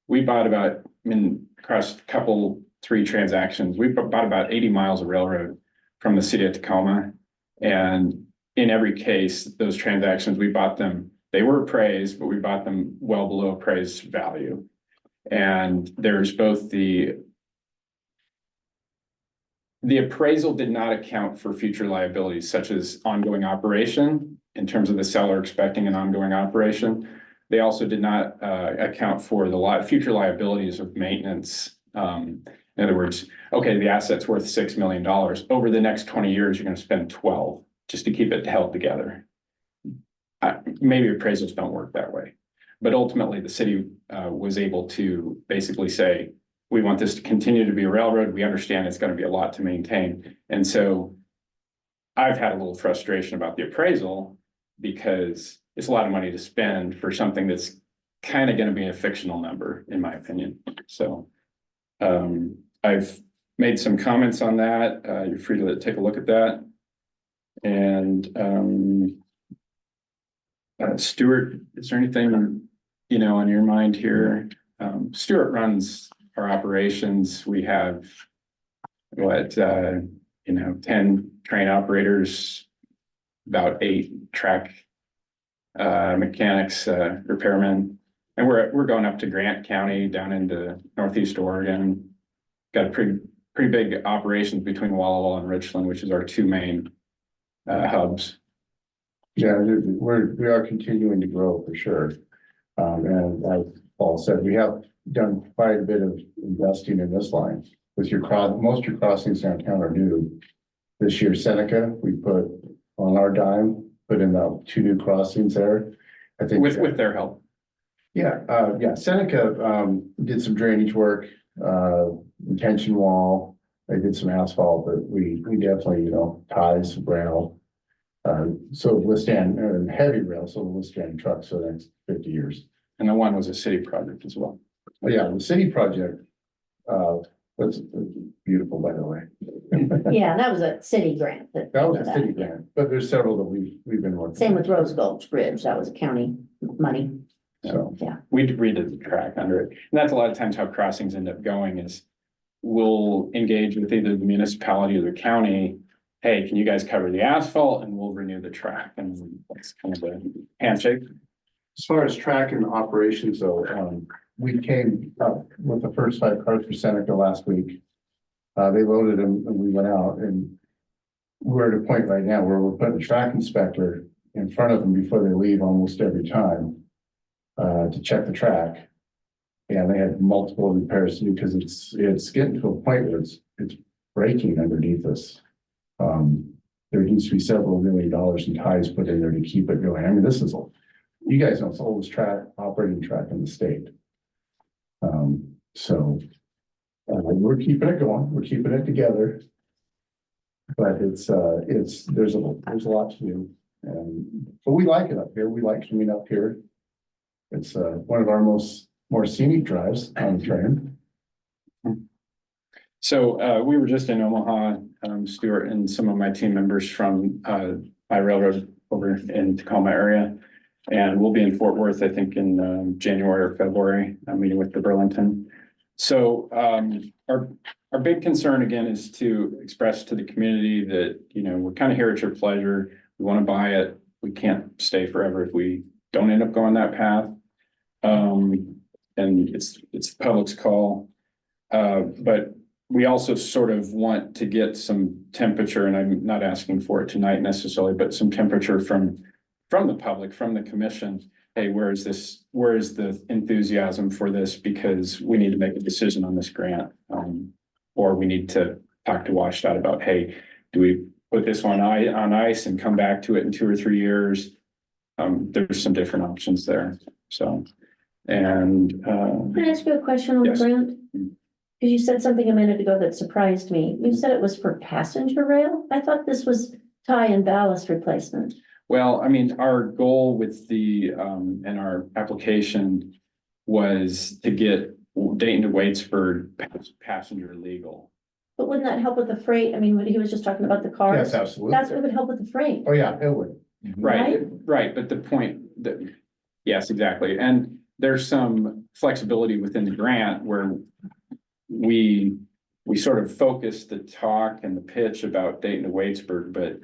we bought about, I mean, across a couple, 3 transactions, we bought about 80 miles of railroad from the city of Tacoma. And in every case, those transactions, we bought them, they were appraised, but we bought them well below appraised value. And there's both the appraisal did not account for future liabilities, such as ongoing operation, in terms of the seller expecting an ongoing operation. They also did not account for the future liabilities of maintenance. In other words, okay, the asset's worth $6 million. Over the next 20 years, you're going to spend 12 just to keep it held together. Maybe appraisals don't work that way. But ultimately, the city was able to basically say, we want this to continue to be a railroad. We understand it's going to be a lot to maintain. And so I've had a little frustration about the appraisal because it's a lot of money to spend for something that's kind of going to be a fictional number, in my opinion. So I've made some comments on that. You're free to take a look at that. And Stuart, is there anything, you know, on your mind here? Stuart runs our operations. We have what, 10 train operators, about 8 track mechanics, repairmen, and we're going up to Grant County down into Northeast Oregon. Got a pretty big operations between Walla Walla and Richland, which is our 2 main hubs. Yeah, we are continuing to grow for sure. And as Paul said, we have done quite a bit of investing in this line. With most of your crossings downtown are new. This year, Seneca, we put on our dime, put in the 2 new crossings there. I think with their help. Yeah, Seneca did some drainage work, retention wall. They did some asphalt, but we definitely, you know, ties, rail. So it will withstand heavy rail, so it will withstand trucks for the next 50 years. And the one was a city project as well. Oh, yeah, the city project, that's beautiful, by the way. Yeah, that was a city grant. That was a city grant, but there's several that we've been working. Same with Rose Gulch Bridge, that was county money. So, We redid the track under it. And that's a lot of times how crossings end up going is we'll engage with either the municipality or the county. Hey, can you guys cover the asphalt and we'll renew the track? And that's kind of a handshake. As far as track and operations, though, we came up with the first 5 cars for Seneca last week. They loaded them and we went out, and we're at a point right now where we're putting a track inspector in front of them before they leave almost every time to check the track. And they had multiple repairs to do because it's getting to a point where it's breaking underneath us. There needs to be several $1 million in ties put in there to keep it going. I mean, this is, you guys know, it's the oldest operating track in the state. So we're keeping it going, we're keeping it together. But there's a lot to do. But we like it up here. We like coming up here. It's one of our more scenic drives on the train. So we were just in Omaha, Stuart and some of my team members from my railroad over in Tacoma area. And we'll be in Fort Worth, I think, in January or February, meeting with the Burlington. So our big concern again is to express to the community that, you know, we're kind of here at your pleasure. We want to buy it. We can't stay forever if we don't end up going that path. And it's the public's call. But we also sort of want to get some temperature, and I'm not asking for it tonight necessarily, but some temperature from the public, from the commission. Hey, where is the enthusiasm for this? Because we need to make a decision on this grant. Or we need to talk to WashDOT about, hey, do we put this one on ice and come back to it in 2 or 3 years? There's some different options there. So, and Can I ask you a question on the Yes. grant? Because you said something a minute ago that surprised me. You said it was for passenger rail? I thought this was tie and ballast replacement. well, I mean, our goal with the and our application was to get Dayton to Waitsford passenger legal. But wouldn't that help with the freight? I mean, when he was just talking about the cars. Yes, absolutely. That's what would help with the freight. Oh, yeah, it would. Right, but the point that, yes, exactly, and there's some flexibility within the grant where we sort of focus the talk and the pitch about Dayton to Waitsburg, but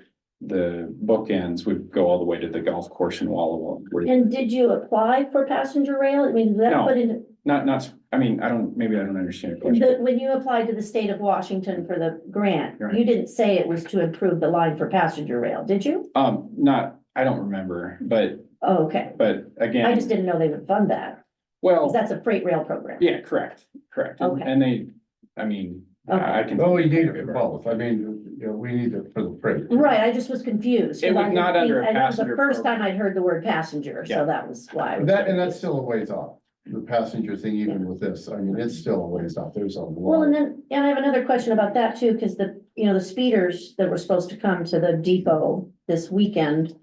the bookends would go all the way to the golf course in Walla Walla. And did you apply for passenger rail? I mean, did that No. put in, I mean, maybe I don't understand your question. when you applied to the state of Washington for the grant, Right. you didn't say it was to improve the line for passenger rail, did you? I don't remember, but Oh, okay. I I just again, didn't know they would fund that, well, because that's a freight rail program. yeah, correct. Okay. And they, I mean, I can. Oh, you need it for both. I mean, you know, we need it for the freight. Right, I just was confused. It was I didn't not under a think- and that was passenger the first program. time I'd heard the word passenger, Yeah. so that was why. I was And that's confused. still a ways off. The passenger thing, even with this, I mean, it's still a ways off. There's a Well, and lot. then, and I have another question about that too, because the speeders that were supposed to come to the depot this weekend,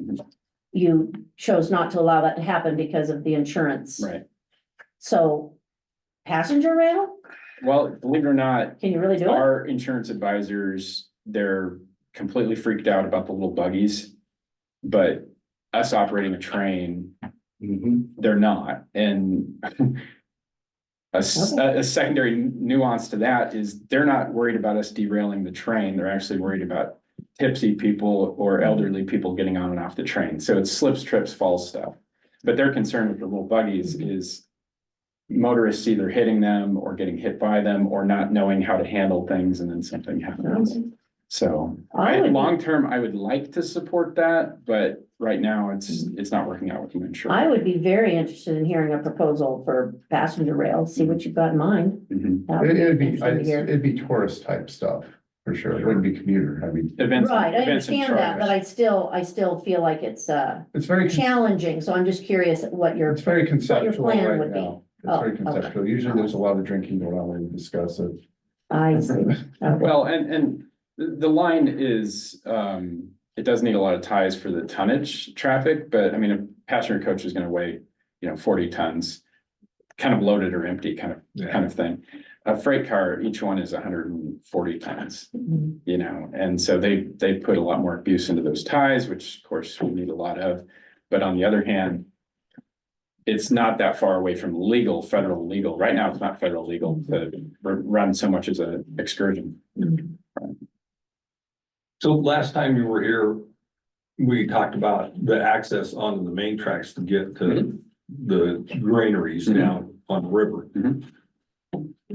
you chose not to allow that to happen because of the insurance. Right. So passenger rail, Well, believe it or not, can you really do it? our insurance advisors, they're completely freaked out about the little buggies. But us operating a train, Mhm. they're not, and a secondary nuance to that is they're not worried about us derailing the train. They're actually worried about tipsy people or elderly people getting on and off the train. So it's slips, trips, falls stuff. But their concern with the little buggies is motorists either hitting them or getting hit by them or not knowing how to handle things and then something happens. So I would be- long term, I would like to support that, but right now it's not working out with my insurance. I would be very interested in hearing a proposal for passenger rail, see what you've got in mind. Mhm. That would It'd be, interesting to hear. it'd be tourist type stuff, for sure. It wouldn't be commuter. I mean, Events, Right, I events and understand that, but charters. I still feel like it's it's very, challenging, so I'm just curious what your, it's very conceptual plan right would be. now. It's Oh, very okay. conceptual. Usually there's a lot of drinking going on when we discuss it. I see. Okay. Well, and the line is, it does need a lot of ties for the tonnage traffic, but I mean, a passenger coach is gonna weigh, 40 tons. Kind of loaded or empty kind of thing. A freight car, each one is 140 tons, Mhm. and so they put a lot more abuse into those ties, which of course we need a lot of. But on the other hand, it's not that far away from federal legal. Right now, it's not federal legal to run so much as an excursion. So last time you were here, we talked about the access onto the main tracks to get to the granaries Mhm. down on the river. Mhm.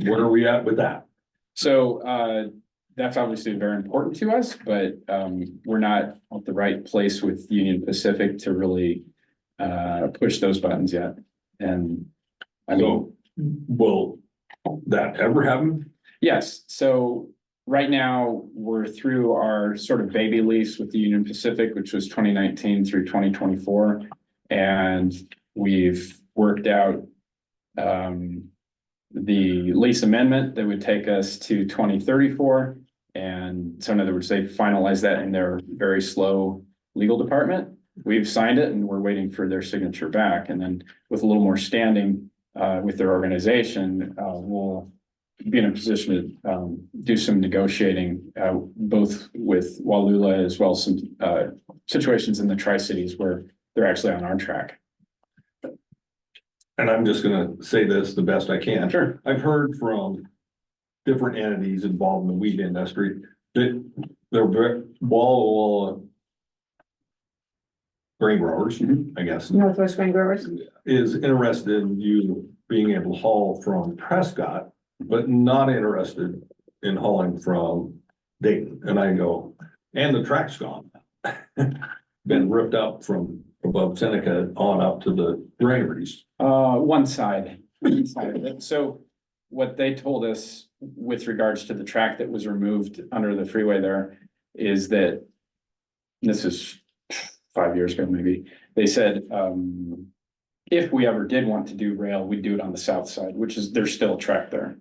Where are we at with that? So that's obviously very important to us, but we're not at the right place with Union Pacific to really push those buttons yet. And I mean, So, will that ever happen? yes, so right now, we're through our sort of baby lease with the Union Pacific, which was 2019 through 2024. And we've worked out the lease amendment that would take us to 2034. And so in other words, they finalized that in their very slow legal department. We've signed it and we're waiting for their signature back. And then with a little more standing with their organization, we'll be in a position to do some negotiating, both with Wallula as well as some situations in the Tri-Cities where they're actually on our track. And I'm just gonna say this the best I can. Sure. I've heard from different entities involved in the wheat industry that they're very, Walla grain growers, I guess, Northwest Grain Growers. is interested in you being able to haul from Prescott, but not interested in hauling from Dayton. And I go, and the track's gone. Been ripped up from above Seneca on up to the granaries. One side of it. So what they told us with regards to the track that was removed under the freeway there is that, this is 5 years ago, maybe, they said, if we ever did want to do rail, we'd do it on the south side, which is, there's still a track there.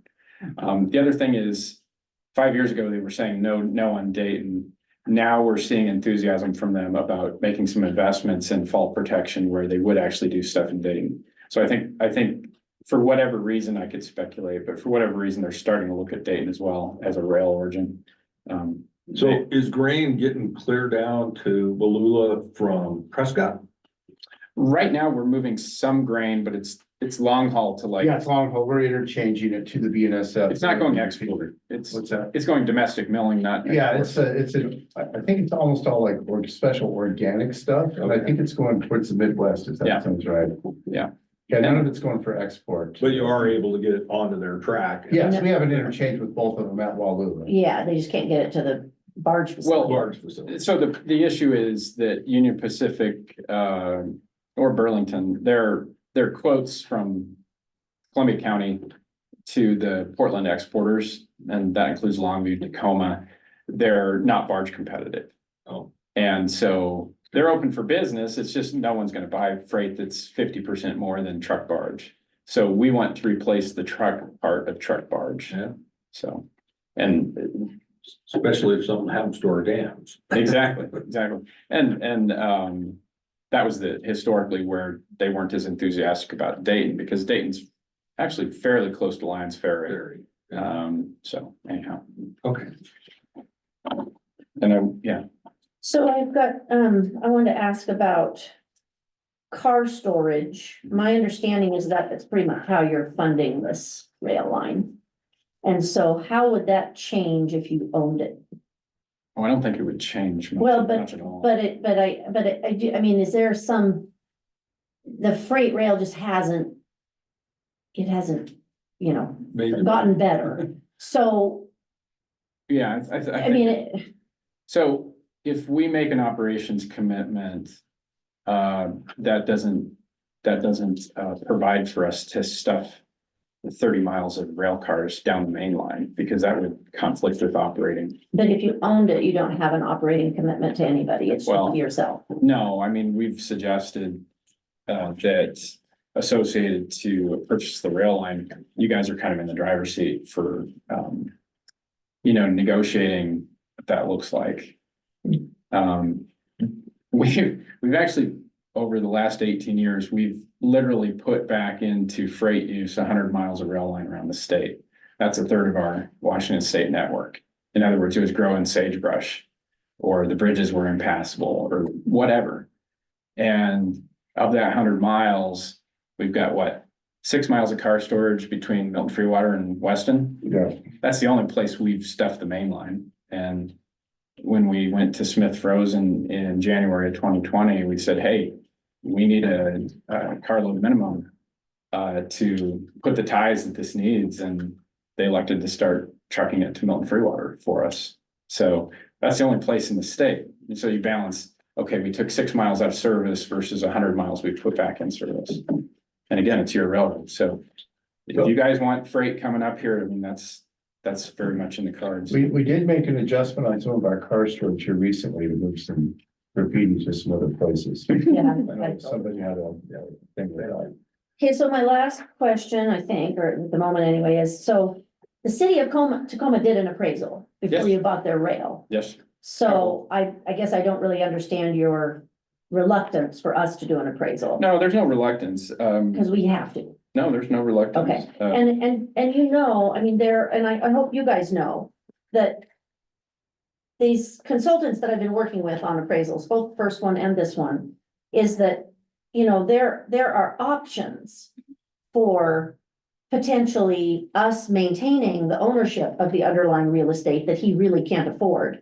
The other thing is, 5 years ago, they were saying no on Dayton. Now we're seeing enthusiasm from them about making some investments in fall protection where they would actually do stuff in Dayton. So I think for whatever reason, I could speculate, but for whatever reason, they're starting to look at Dayton as well as a rail origin. So is grain getting clear down to Wallula from Prescott? Right now, we're moving some grain, but it's long haul to like, Yeah, it's long haul. We're interchanging it to the BNSF. it's not going export. It's that? going domestic milling, not. Yeah, export. I think it's almost all like special organic stuff, and I think it's going towards the Midwest, if Yeah. that sounds right. Yeah. Yeah, none of it's going for export. But you are able to get it onto their track. Yes, we have an interchange with both of them at Wallula. Yeah, they just can't get it to the barge facility. Barge facility. So the issue is that Union Pacific, or Burlington, their quotes from Columbia County to the Portland exporters, and that includes Longview, Tacoma, they're not barge competitive. Oh. And so they're open for business. It's just no one's gonna buy freight that's 50% more than truck barge. So we want to replace the truck part of truck barge. Yeah. So, and Especially if something happens to our dams. exactly. And that was historically where they weren't as enthusiastic about Dayton, because Dayton's actually fairly close to Lions Ferry. Very. So anyhow, Okay. and yeah, So I've got, I wanted to ask about car storage. My understanding is that that's pretty much how you're funding this rail line. And so how would that change if you owned it? I don't think it would change much, Well, much at all. I do, I mean, is there some, the freight rail just hasn't, it hasn't, you know, Maybe. gotten better. So, Yeah, I mean, so if we make an operations commitment, that doesn't provide for us to stuff the 30 miles of rail cars down the main line, because that would conflict with operating. but if you owned it, you don't have an operating commitment to anybody. It's Well- just yourself. No, I mean, we've suggested that associated to purchase the rail line, you guys are kind of in the driver's seat for negotiating what that looks like. We've actually, over the last 18 years, we've literally put back into freight use 100 miles of rail line around the state. That's a third of our Washington state network. In other words, it was growing sagebrush, or the bridges were impassable, or whatever. And of that 100 miles, we've got what? 6 miles of car storage between Milton Freewater and Weston. Yeah. That's the only place we've stuffed the main line. And when we went to Smith Frozen in January of 2020, we said, hey, we need a carload minimum to put the ties that this needs, and they elected to start trucking it to Milton Freewater for us. So that's the only place in the state. And so you balance, okay, we took 6 miles out of service versus 100 miles we put back in service. And again, it's your railroad. So if you guys want freight coming up here, I mean, that's very much in the cards. We did make an adjustment on some of our car storage here recently to move some graffiti to some other places. Yeah. I know somebody had a thing with that. Okay, so my last question, I think, or at the moment anyway, is so the city of Tacoma did an appraisal before Yes. you bought their rail. Yes, So I guess I don't really understand your reluctance for us to do an appraisal, no, there's no reluctance. because we have to. No, there's no reluctance. Okay, and you know, I mean, and I hope you guys know that these consultants that I've been working with on appraisals, both the first one and this one, is that, you know, there are options for potentially us maintaining the ownership of the underlying real estate that he really can't afford,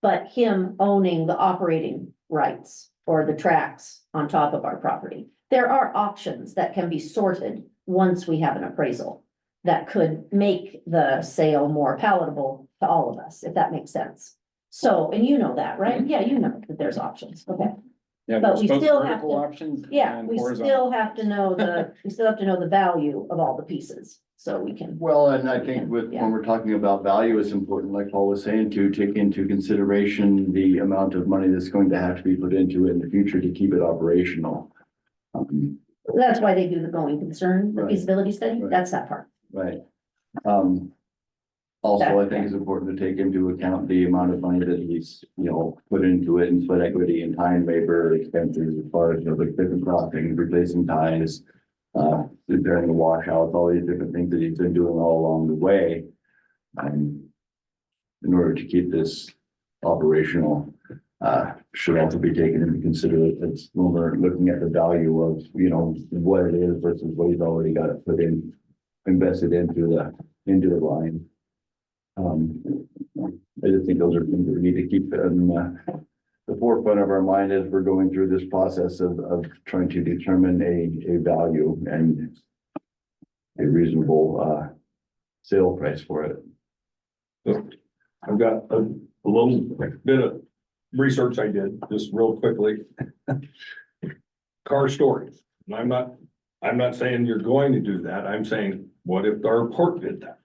but him owning the operating rights or the tracks on top of our property. There are options that can be sorted once we have an appraisal that could make the sale more palatable to all of us, if that makes sense. So, and you know that, right? Yeah, you know that there's options, okay? Yeah, but there's we both still have vertical to- options Yeah, and we horizontal. still have to know the value of all the pieces, so we can. Well, and I think with, when we're talking about value, it's important, like Paul was saying, to take into consideration the amount of money that's going to have to be put into it in the future to keep it operational. That's why they do the going concern, the Right. feasibility study, Right. that's that part. Right. Also, I think it's important to take into account the amount of money that he's, put into it and sweat equity and time, labor, expenses as far as, the different crossings, replacing ties, repairing the washouts, all these different things that he's been doing all along the way. In order to keep this operational, should also be taken into consideration when we're looking at the value of, what it is versus what he's already got it put in, invested into the line. I just think those are things that we need to keep in the forefront of our mind as we're going through this process of trying to determine a value and a reasonable sale price for it. So I've got a little bit of research I did, just real quickly. Car storage. And I'm not saying you're going to do that. I'm saying, what if our port did that?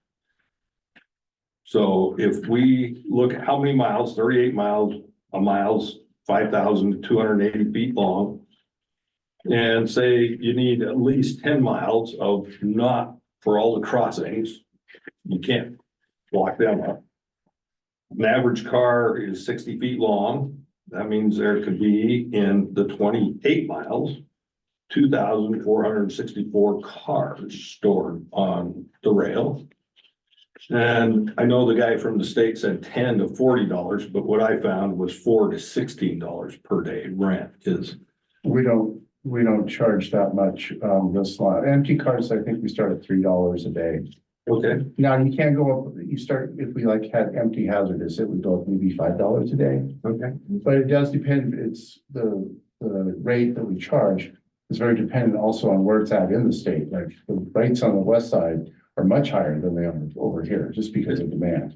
So if we look at how many miles, 38 miles, a mile's 5,280 feet long. And say you need at least 10 miles of not for all the crossings, you can't block them up. An average car is 60 feet long. That means there could be in the 28 miles, 2,464 cars stored on the rail. And I know the guy from the state said $10 to $40, but what I found was $4 to $16 per day rent is. We don't charge that much, this line. Empty cars, I think we start at $3 a day. Okay. Now, you can't go up, if we had empty hazardous, it would go up maybe $5 a day. Okay. But it does depend, it's the rate that we charge is very dependent also on where it's at in the state. Like the rates on the west side are much higher than they are over here, just because of demand.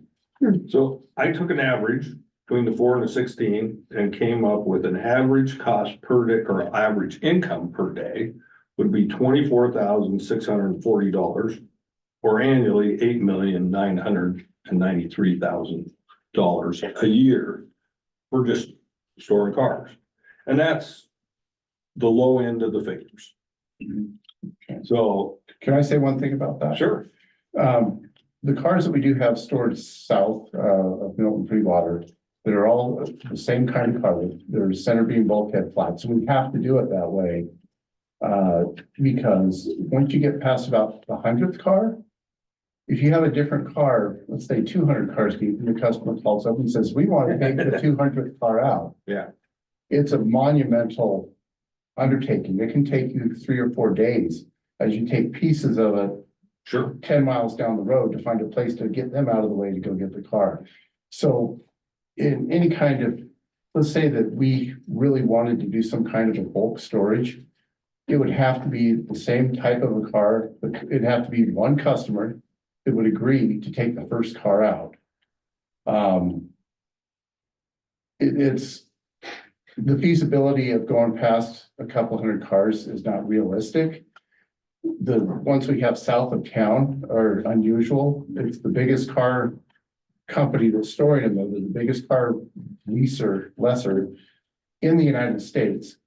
So I took an average between the 4 and the 16 and came up with an average cost per day or average income per day would be $24,640 or annually $8,993,000 a year for just storing cars. And that's the low end of the figures. So, Can I say one thing about that? sure. The cars that we do have stored south of Milton Freewater, that are all the same kind of car, they're center beam bulkhead flats, and we have to do it that way. Because once you get past about the 100th car, if you have a different car, let's say 200 cars deep, and the customer calls up and says, we want to take the 200th car out. Yeah. It's a monumental undertaking. It can take you 3 or 4 days as you take pieces of it Sure. 10 miles down the road to find a place to get them out of the way to go get the car. So in any kind of, let's say that we really wanted to do some kind of a bulk storage, it would have to be the same type of a car, but it'd have to be one customer that would agree to take the first car out. It's the feasibility of going past a couple hundred cars is not realistic. The ones we have south of town are unusual. It's the biggest car company that's storing them. They're the biggest car lessor in the United States.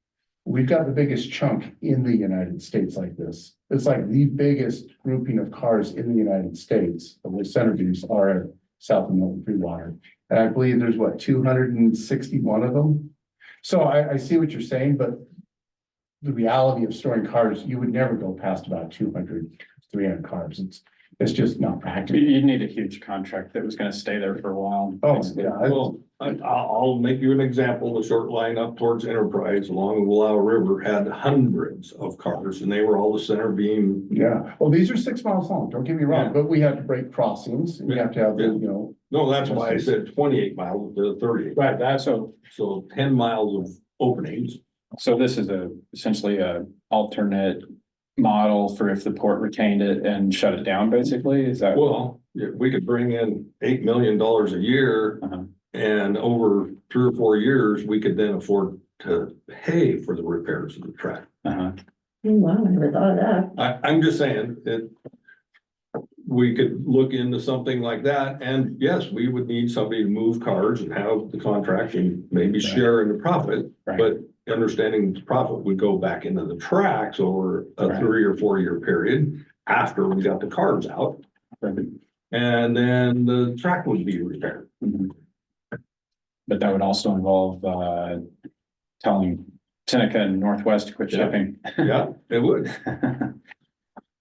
We've got the biggest chunk in the United States like this. It's like the biggest grouping of cars in the United States of the Centerviews are south of Milton Freewater. And I believe there's what, 261 of them? So I see what you're saying, but the reality of storing cars, you would never go past about 200, 300 cars. It's just not practical. You'd need a huge contract that was gonna stay there for a while. Oh, yeah. Well, I'll make you an example. The short line up towards Enterprise along the Willow River had hundreds of cars and they were all the center beam. Yeah, well, these are 6 miles long, don't get me wrong, Yeah. but we have to break crossings, we have to have, the. No, that's why I said 28 miles to 38. Right, that's so, So 10 miles of openings. so this is essentially a alternate model for if the port retained it and shut it down, basically, is that? Well, yeah, we could bring in $8 million a year Uh-huh. and over 3 or 4 years, we could then afford to pay for the repairs of the track. Uh-huh. Oh, wow, I never thought of that. I'm just saying that we could look into something like that. And yes, we would need somebody to move cars and have the contract and maybe share in the profit. Right. But understanding the profit would go back into the tracks over a Right. 3 or 4 year period after we got the cars out. Right. And then the track would be repaired. Mhm. But that would also involve, telling Seneca and Northwest to quit Yeah. shipping. Yeah, it would.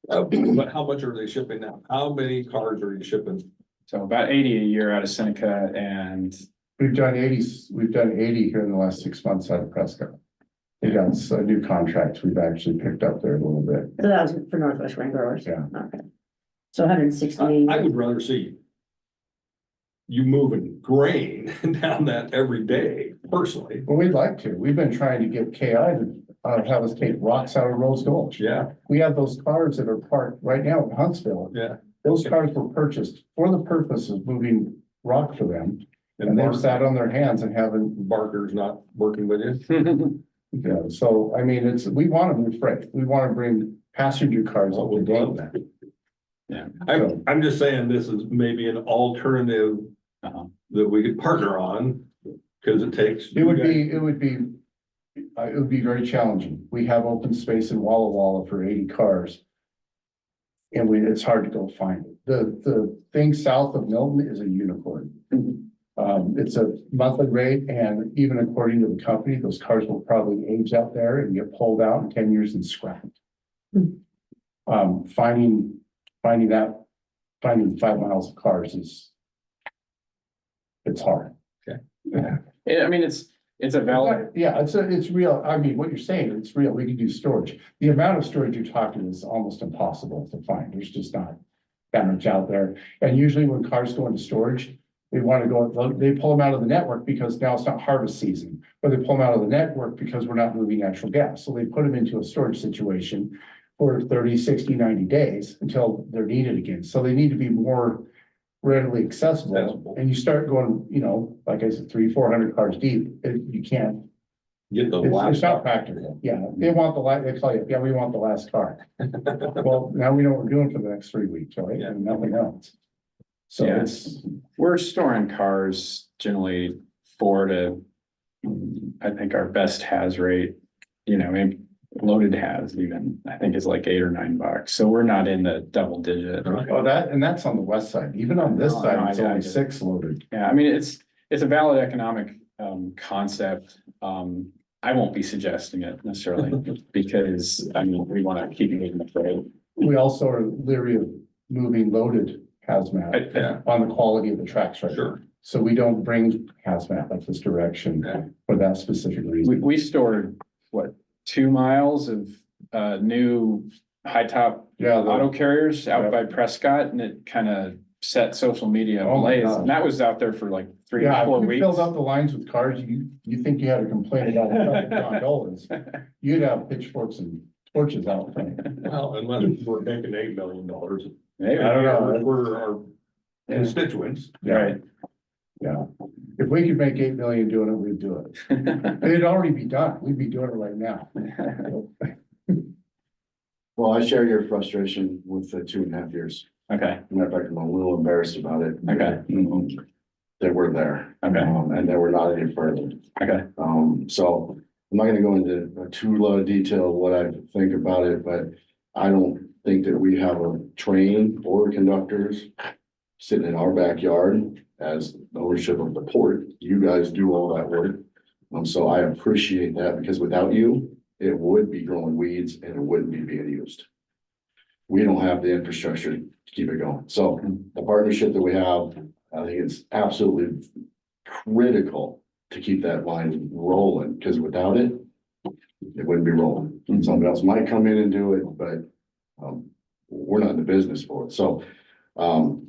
But how much are they shipping now? How many cars are you shipping? So about 80 a year out of Seneca and, We've done 80 here in the last 6 months out of Prescott. We got a new contract we've actually picked up there a little bit. So that was for Northwest Grain Growers? Yeah. Okay. So 160. I would rather see you moving grain down that every day personally. Well, we'd like to. We've been trying to get KI to have us take rocks out of Rose Gulch. Yeah, We have those cars that are parked right now in Huntsville. yeah. Those cars were purchased for the purpose of moving rock for them. And they've sat on their hands and haven't, Barker's not working with you. so, I mean, we want to move freight. We want to bring passenger cars up to date. yeah. I'm just saying this is maybe an alternative Uh-huh. that we could partner on, because it takes. It would be very challenging. We have open space in Walla Walla for 80 cars. And it's hard to go find it. The thing south of Milton is a unicorn. It's a monthly rate, and even according to the company, those cars will probably age out there and get pulled out in 10 years and scrapped. Finding 5 miles of cars it's hard. Yeah, I mean, it's a valid, Yeah, it's real. I mean, what you're saying, it's real. We can do storage. The amount of storage you're talking is almost impossible to find. There's just not that much out there. And usually when cars go into storage, they want to go, they pull them out of the network because now it's not harvest season. Or they pull them out of the network because we're not moving natural gas. So they put them into a storage situation for 30, 60, 90 days until they're needed again. So they need to be more readily accessible. And you start going, like I said, 300-400 cars deep, you can't. Get the It's last. not practical. Yeah, they want they tell you, yeah, we want the last car. Well, now we know what we're doing for the next 3 weeks, right? And nothing else. So Yeah. it's, we're storing cars generally 4 to, I think our best has rate, maybe loaded has even, I think is like $8 or $9. So we're not in the double digit. that's on the west side. Even on this No, side, no, it's I only get it. 6 loaded. Yeah, I mean, it's a valid economic concept. I won't be suggesting it necessarily because, I mean, we want to keep moving the freight. We also are leery of moving loaded hazmat Yeah, on the quality of the tracks right now. sure. So we don't bring hazmat like this direction Yeah. for that specific reason. We stored, what, 2 miles of new high top Yeah. auto carriers out Yeah. by Prescott, and it kind of set social media Oh my ablaze. gosh. And that was out there for like three, Yeah, 4 if you weeks. filled up the lines with cars, you think you had a complaint about John Dolan's, you'd have pitchforks and torches out front. Well, unless we're making $8 million. Maybe. I don't know. For our constituents. Right. Yeah, if we could make 8 million doing it, we'd do it. And it'd already be done, we'd be doing it right now. Well, I share your frustration with the 2.5 years. Okay, Matter of fact, I'm a little embarrassed about it. Okay. They were there. Okay. And they were not any further. okay, So I'm not gonna go into too lot of detail of what I think about it, but I don't think that we have a train or conductors sitting in our backyard as ownership of the port. You guys do all that work. So I appreciate that because without you, it would be growing weeds and it wouldn't be being used. We don't have the infrastructure to keep it going. So the partnership that we have, I think it's absolutely critical to keep that line rolling, because without it, it wouldn't be rolling. Somebody else might come in and do it, but we're not in the business for it. So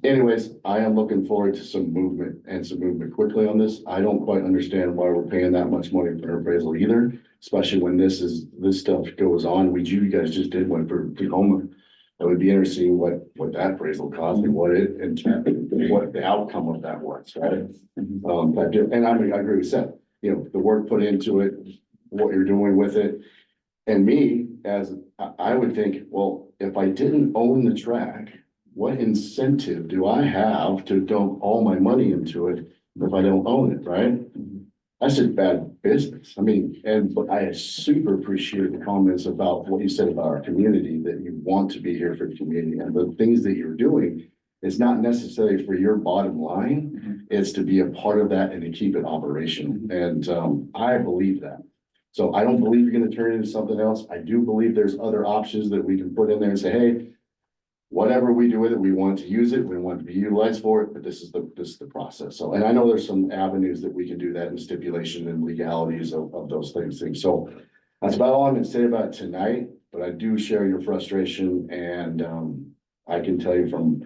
anyways, I am looking forward to some movement and some movement quickly on this. I don't quite understand why we're paying that much money for an appraisal either, especially when this stuff goes on. You guys just did one for Tacoma. It would be interesting what that appraisal cost and what the outcome of that was, right? And I agree with Seth, the work put into it, what you're doing with it. And me, I would think, well, if I didn't own the track, what incentive do I have to dump all my money into it if I don't own it, right? That's just bad business. But I super appreciate the comments about what you said about our community, that you want to be here for the community and the things that you're doing. It's not necessarily for your bottom line. It's to be a part of that and to keep it operational. And I believe that. So I don't believe you're gonna turn it into something else. I do believe there's other options that we can put in there and say, hey, whatever we do with it, we want to use it, we want to be utilized for it, but this is the process. So, and I know there's some avenues that we can do that in stipulation and legalities of those things. So that's about all I'm gonna say about it tonight, but I do share your frustration, and I can tell you from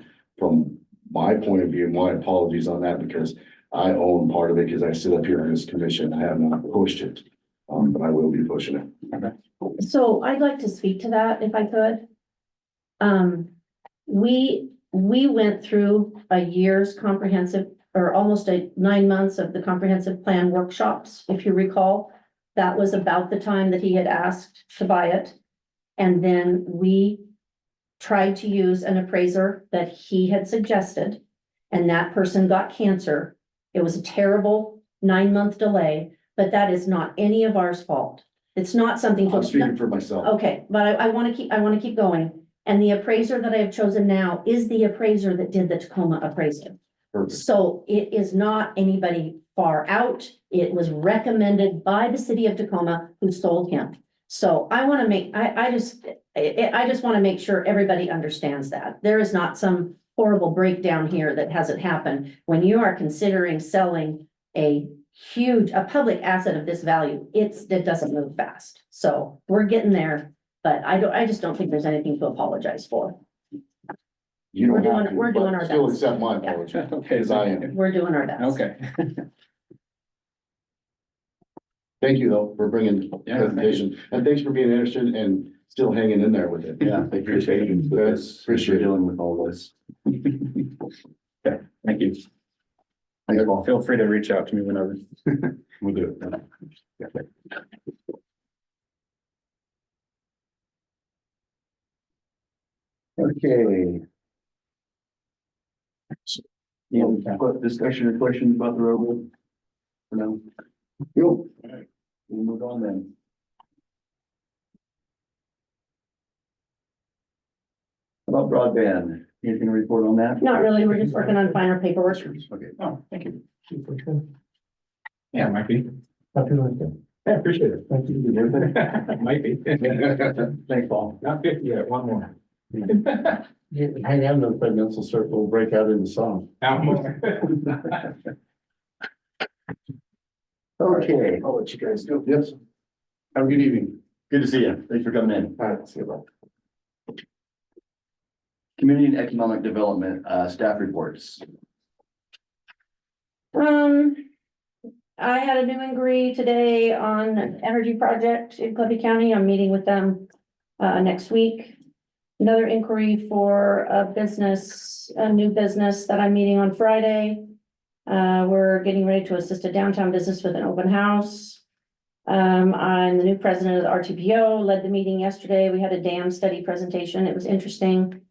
my point of view, my apologies on that, because I own part of it because I sit up here on this commission. I have not pushed it, but I will be pushing it. So I'd like to speak to that if I could. We went through a year's comprehensive, or almost 9 months of the comprehensive plan workshops, if you recall. That was about the time that he had asked to buy it. And then we tried to use an appraiser that he had suggested, and that person got cancer. It was a terrible 9-month delay, but that is not any of ours fault. It's not something. I'm speaking for myself. Okay, but I want to keep going. And the appraiser that I have chosen now is the appraiser that did the Tacoma appraisal. Perfect. So it is not anybody far out. It was recommended by the city of Tacoma, who sold him. So I want to I just want to make sure everybody understands that. There is not some horrible breakdown here that hasn't happened. When you are considering selling a public asset of this value, it doesn't move fast. So we're getting there. But I just don't think there's anything to apologize for. You don't We're doing- have to, we're doing but our still best. accept my Yeah. apology, Okay. because I am. We're doing our best. Okay. Thank you though for bringing the Yeah, thank you. presentation, and thanks for being interested and still hanging in there with it. Yeah, thank you for your patience with this. Appreciate it. Dealing with all this. Okay, thank you. Thanks, Paul. Feel free to reach out to me whenever. We'll do it. Okay. Got discussion or questions about the road? No. Cool. We'll move on then. How about broadband? Anything to report on that? Not really. We're just working on finer paperwork. Okay. Oh, thank you. Yeah, it might be. Yeah, appreciate it. Thank you. Might be. Thanks, Paul. Not 50 yet, one more. Hang on to the pencil circle, will break out into song. Okay. I'll let you guys go. Yes. Have a good evening. Good to see you. Thanks for coming in. All right, see you, bro. Community and Economic Development, staff reports. I had a new inquiry today on an energy project in Columbia County. I'm meeting with them next week. Another inquiry for a business, a new business that I'm meeting on Friday. We're getting ready to assist a downtown business with an open house. I'm the new president of the RTPO, led the meeting yesterday. We had a dam study presentation. It was interesting.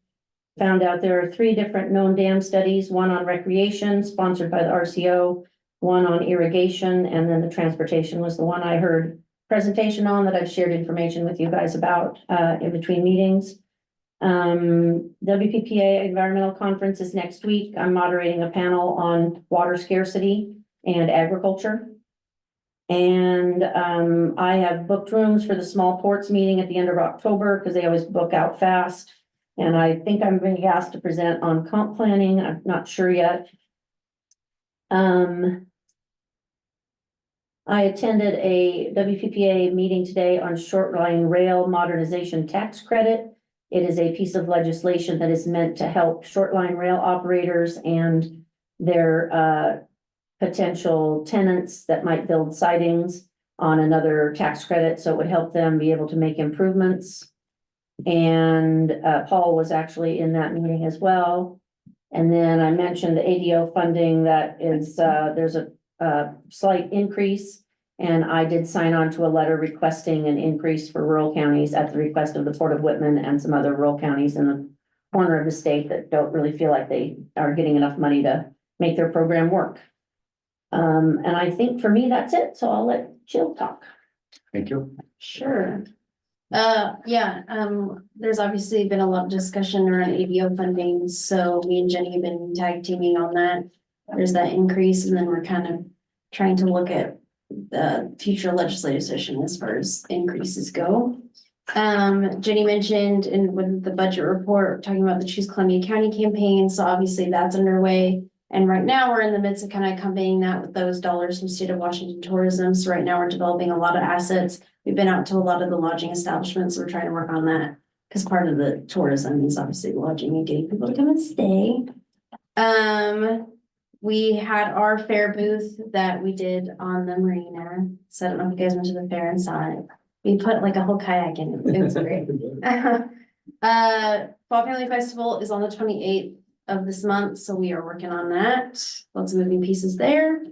Found out there are 3 different known dam studies, one on recreation sponsored by the RCO, one on irrigation, and then the transportation was the one I heard presentation on that I've shared information with you guys about in between meetings. WPPA Environmental Conference is next week. I'm moderating a panel on water scarcity and agriculture. And I have booked rooms for the small ports meeting at the end of October because they always book out fast. And I think I'm being asked to present on comp planning. I'm not sure yet. I attended a WPPA meeting today on short line rail modernization tax credit. It is a piece of legislation that is meant to help short line rail operators and their potential tenants that might build sidings on another tax credit. So it would help them be able to make improvements. And Paul was actually in that meeting as well. And then I mentioned the ADO funding that is, there's a slight increase. And I did sign on to a letter requesting an increase for rural counties at the request of the Port of Whitman and some other rural counties in the corner of the state that don't really feel like they are getting enough money to make their program work. And I think for me, that's it. So I'll let Jill talk. Thank you. Sure. There's obviously been a lot of discussion around ABO funding, so me and Jenny have been tag teaming on that. There's that increase, and then we're kind of trying to look at the future legislative session as far as increases go. Jenny mentioned with the budget report, talking about the Choose Columbia County campaign, so obviously that's underway. And right now we're in the midst of kind of accompanying that with those dollars from State of Washington Tourism. So right now we're developing a lot of assets. We've been out to a lot of the lodging establishments. So we're trying to work on that because part of the tourism is obviously lodging and getting people to come and stay. We had our fair booth that we did on the marina. So I don't know if you guys went to the fair and saw it. We put like a whole kayak in it. It was great. Fall Family Festival is on the 28th of this month, so we are working on that. Lots of moving pieces there.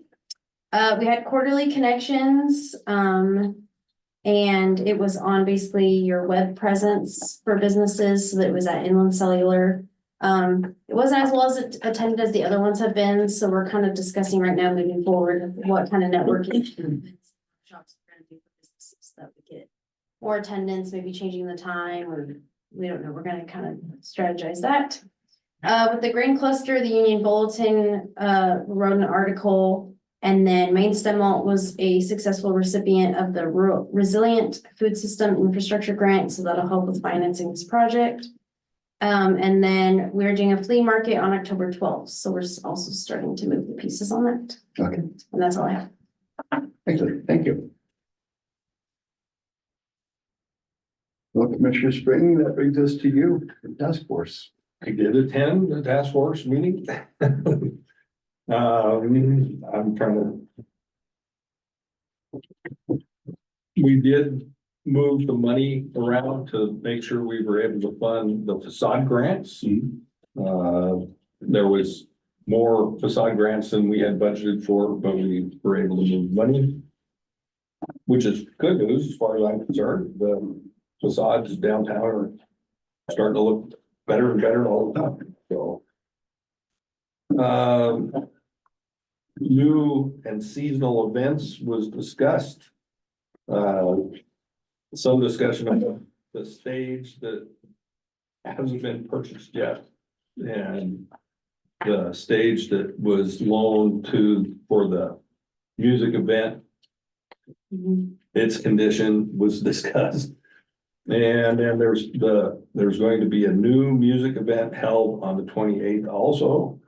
We had quarterly connections, and it was on basically your web presence for businesses, so that it was at Inland Cellular. It wasn't as well as attended as the other ones have been, so we're kind of discussing right now moving forward what kind of networking shops we're gonna do for businesses that we get more attendance, maybe changing the time, or we don't know. We're gonna kind of strategize that. With the grain cluster, the Union Bulletin wrote an article, and then Maine STEM Malt was a successful recipient of the Rural Resilient Food System Infrastructure Grant, so that'll help with financing this project. And then we're doing a flea market on October 12th, so we're also starting to move the pieces on that. Okay, And that's all I have. excellent. Thank you. Well, Commissioner Spring, that brings us to you, the task force. I did attend the task force meeting. I'm trying to. We did move the money around to make sure we were able to fund the facade grants. There was more facade grants than we had budgeted for, but we were able to move money, which is good news as far as I'm concerned. The facades downtown are starting to look better and better all the time, so. New and seasonal events was discussed. Some discussion about the stage that hasn't been purchased yet. And the stage that was loaned for the music event, its condition was discussed. And then there's going to be a new music event held on the 28th also.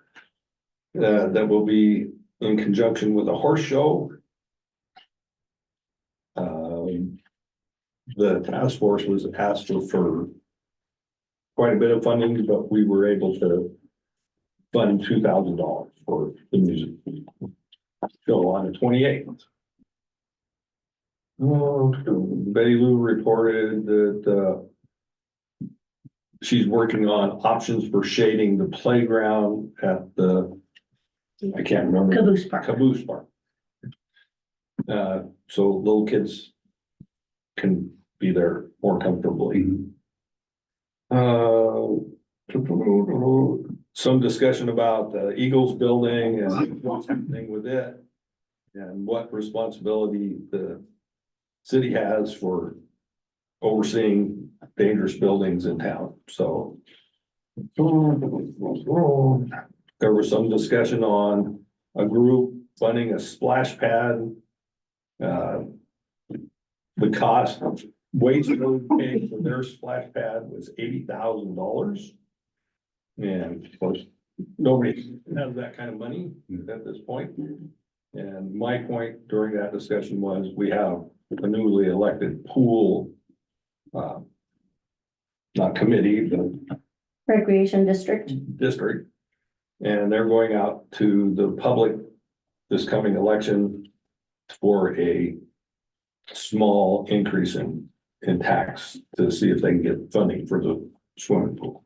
That will be in conjunction with a horse show. the task force was asked for quite a bit of funding, but we were able to fund $2,000 for the music show on the 28th. Betty Lou reported that, she's working on options for shading the playground at the, I can't remember. Caboose Park. Caboose Park. So little kids can be there more comfortably. Some discussion about the Eagles building and what's happening with it. And what responsibility the city has for overseeing dangerous buildings in town, so. There was some discussion on a group funding a splash pad. The cost, Waste Road paid for their splash pad was $80,000. And of course, nobody has that kind of money at this point. And my point during that discussion was, we have a newly elected pool, not committee, but Recreation District. district. And they're going out to the public this coming election for a small increase in tax to see if they can get funding for the swimming pool.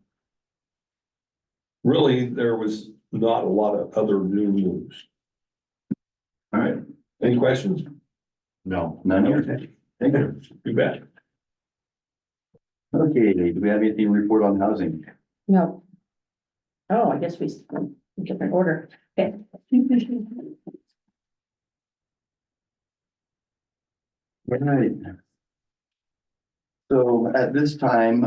Really, there was not a lot of other new news. All right, Any questions? No. none here. Thank you. You bet. Okay, do we have anything to report on housing? No. Oh, I guess we, different order. Okay. All right. So at this time,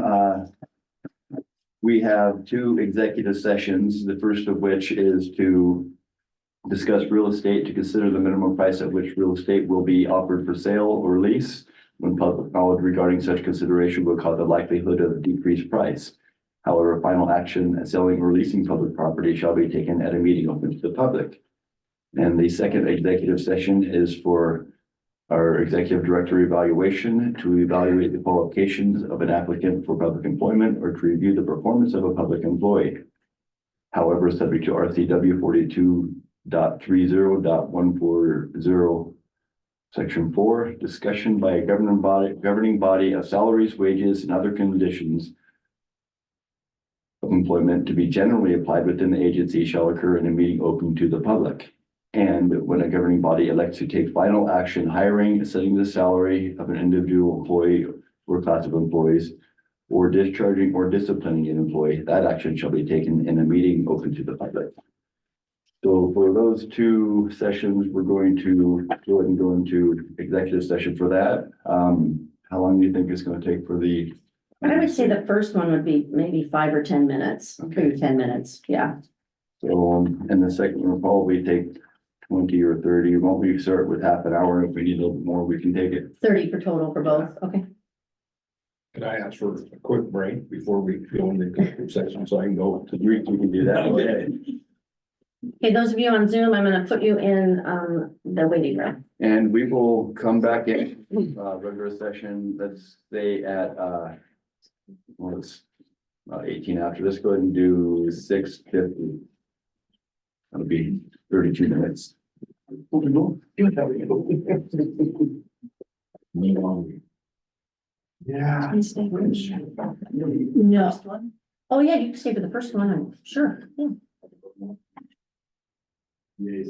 we have two executive sessions, the first of which is to discuss real estate, to consider the minimum price at which real estate will be offered for sale or lease, when public knowledge regarding such consideration will cause the likelihood of decreased price. However, final action at selling or leasing public property shall be taken at a meeting open to the public. And the second executive session is for our executive director evaluation, to evaluate the qualifications of an applicant for public employment or to review the performance of a public employee. However, subject to RCW 42.30.140, Section 4, discussion by a governing body of salaries, wages, and other conditions of employment to be generally applied within the agency shall occur in a meeting open to the public. And when a governing body elects to take final action hiring, setting the salary of an individual employee or class of employees, or discharging or disciplining an employee, that action shall be taken in a meeting open to the public. So for those two sessions, we're going to go ahead and go into executive session for that. How long do you think it's going to take for the? I would say the first one would be maybe 5 or 10 minutes, maybe 10 minutes, yeah. So, and the second one will probably take 20 or 30. Won't we start with half an hour? If we need a little more, we can take it. 30 for total for both, okay. Can I ask for a quick break before we go into executive session so I can go to drink? We can do that. Okay. Okay, those of you on Zoom, I'm gonna put you in the waiting room. And we will come back in, regular session, let's say at, well, it's 18 after. Let's go ahead and do 6:50. That'll be 32 minutes. Yeah. No. Oh, yeah, you can stay for the first one, I'm sure. Yeah. Yeah.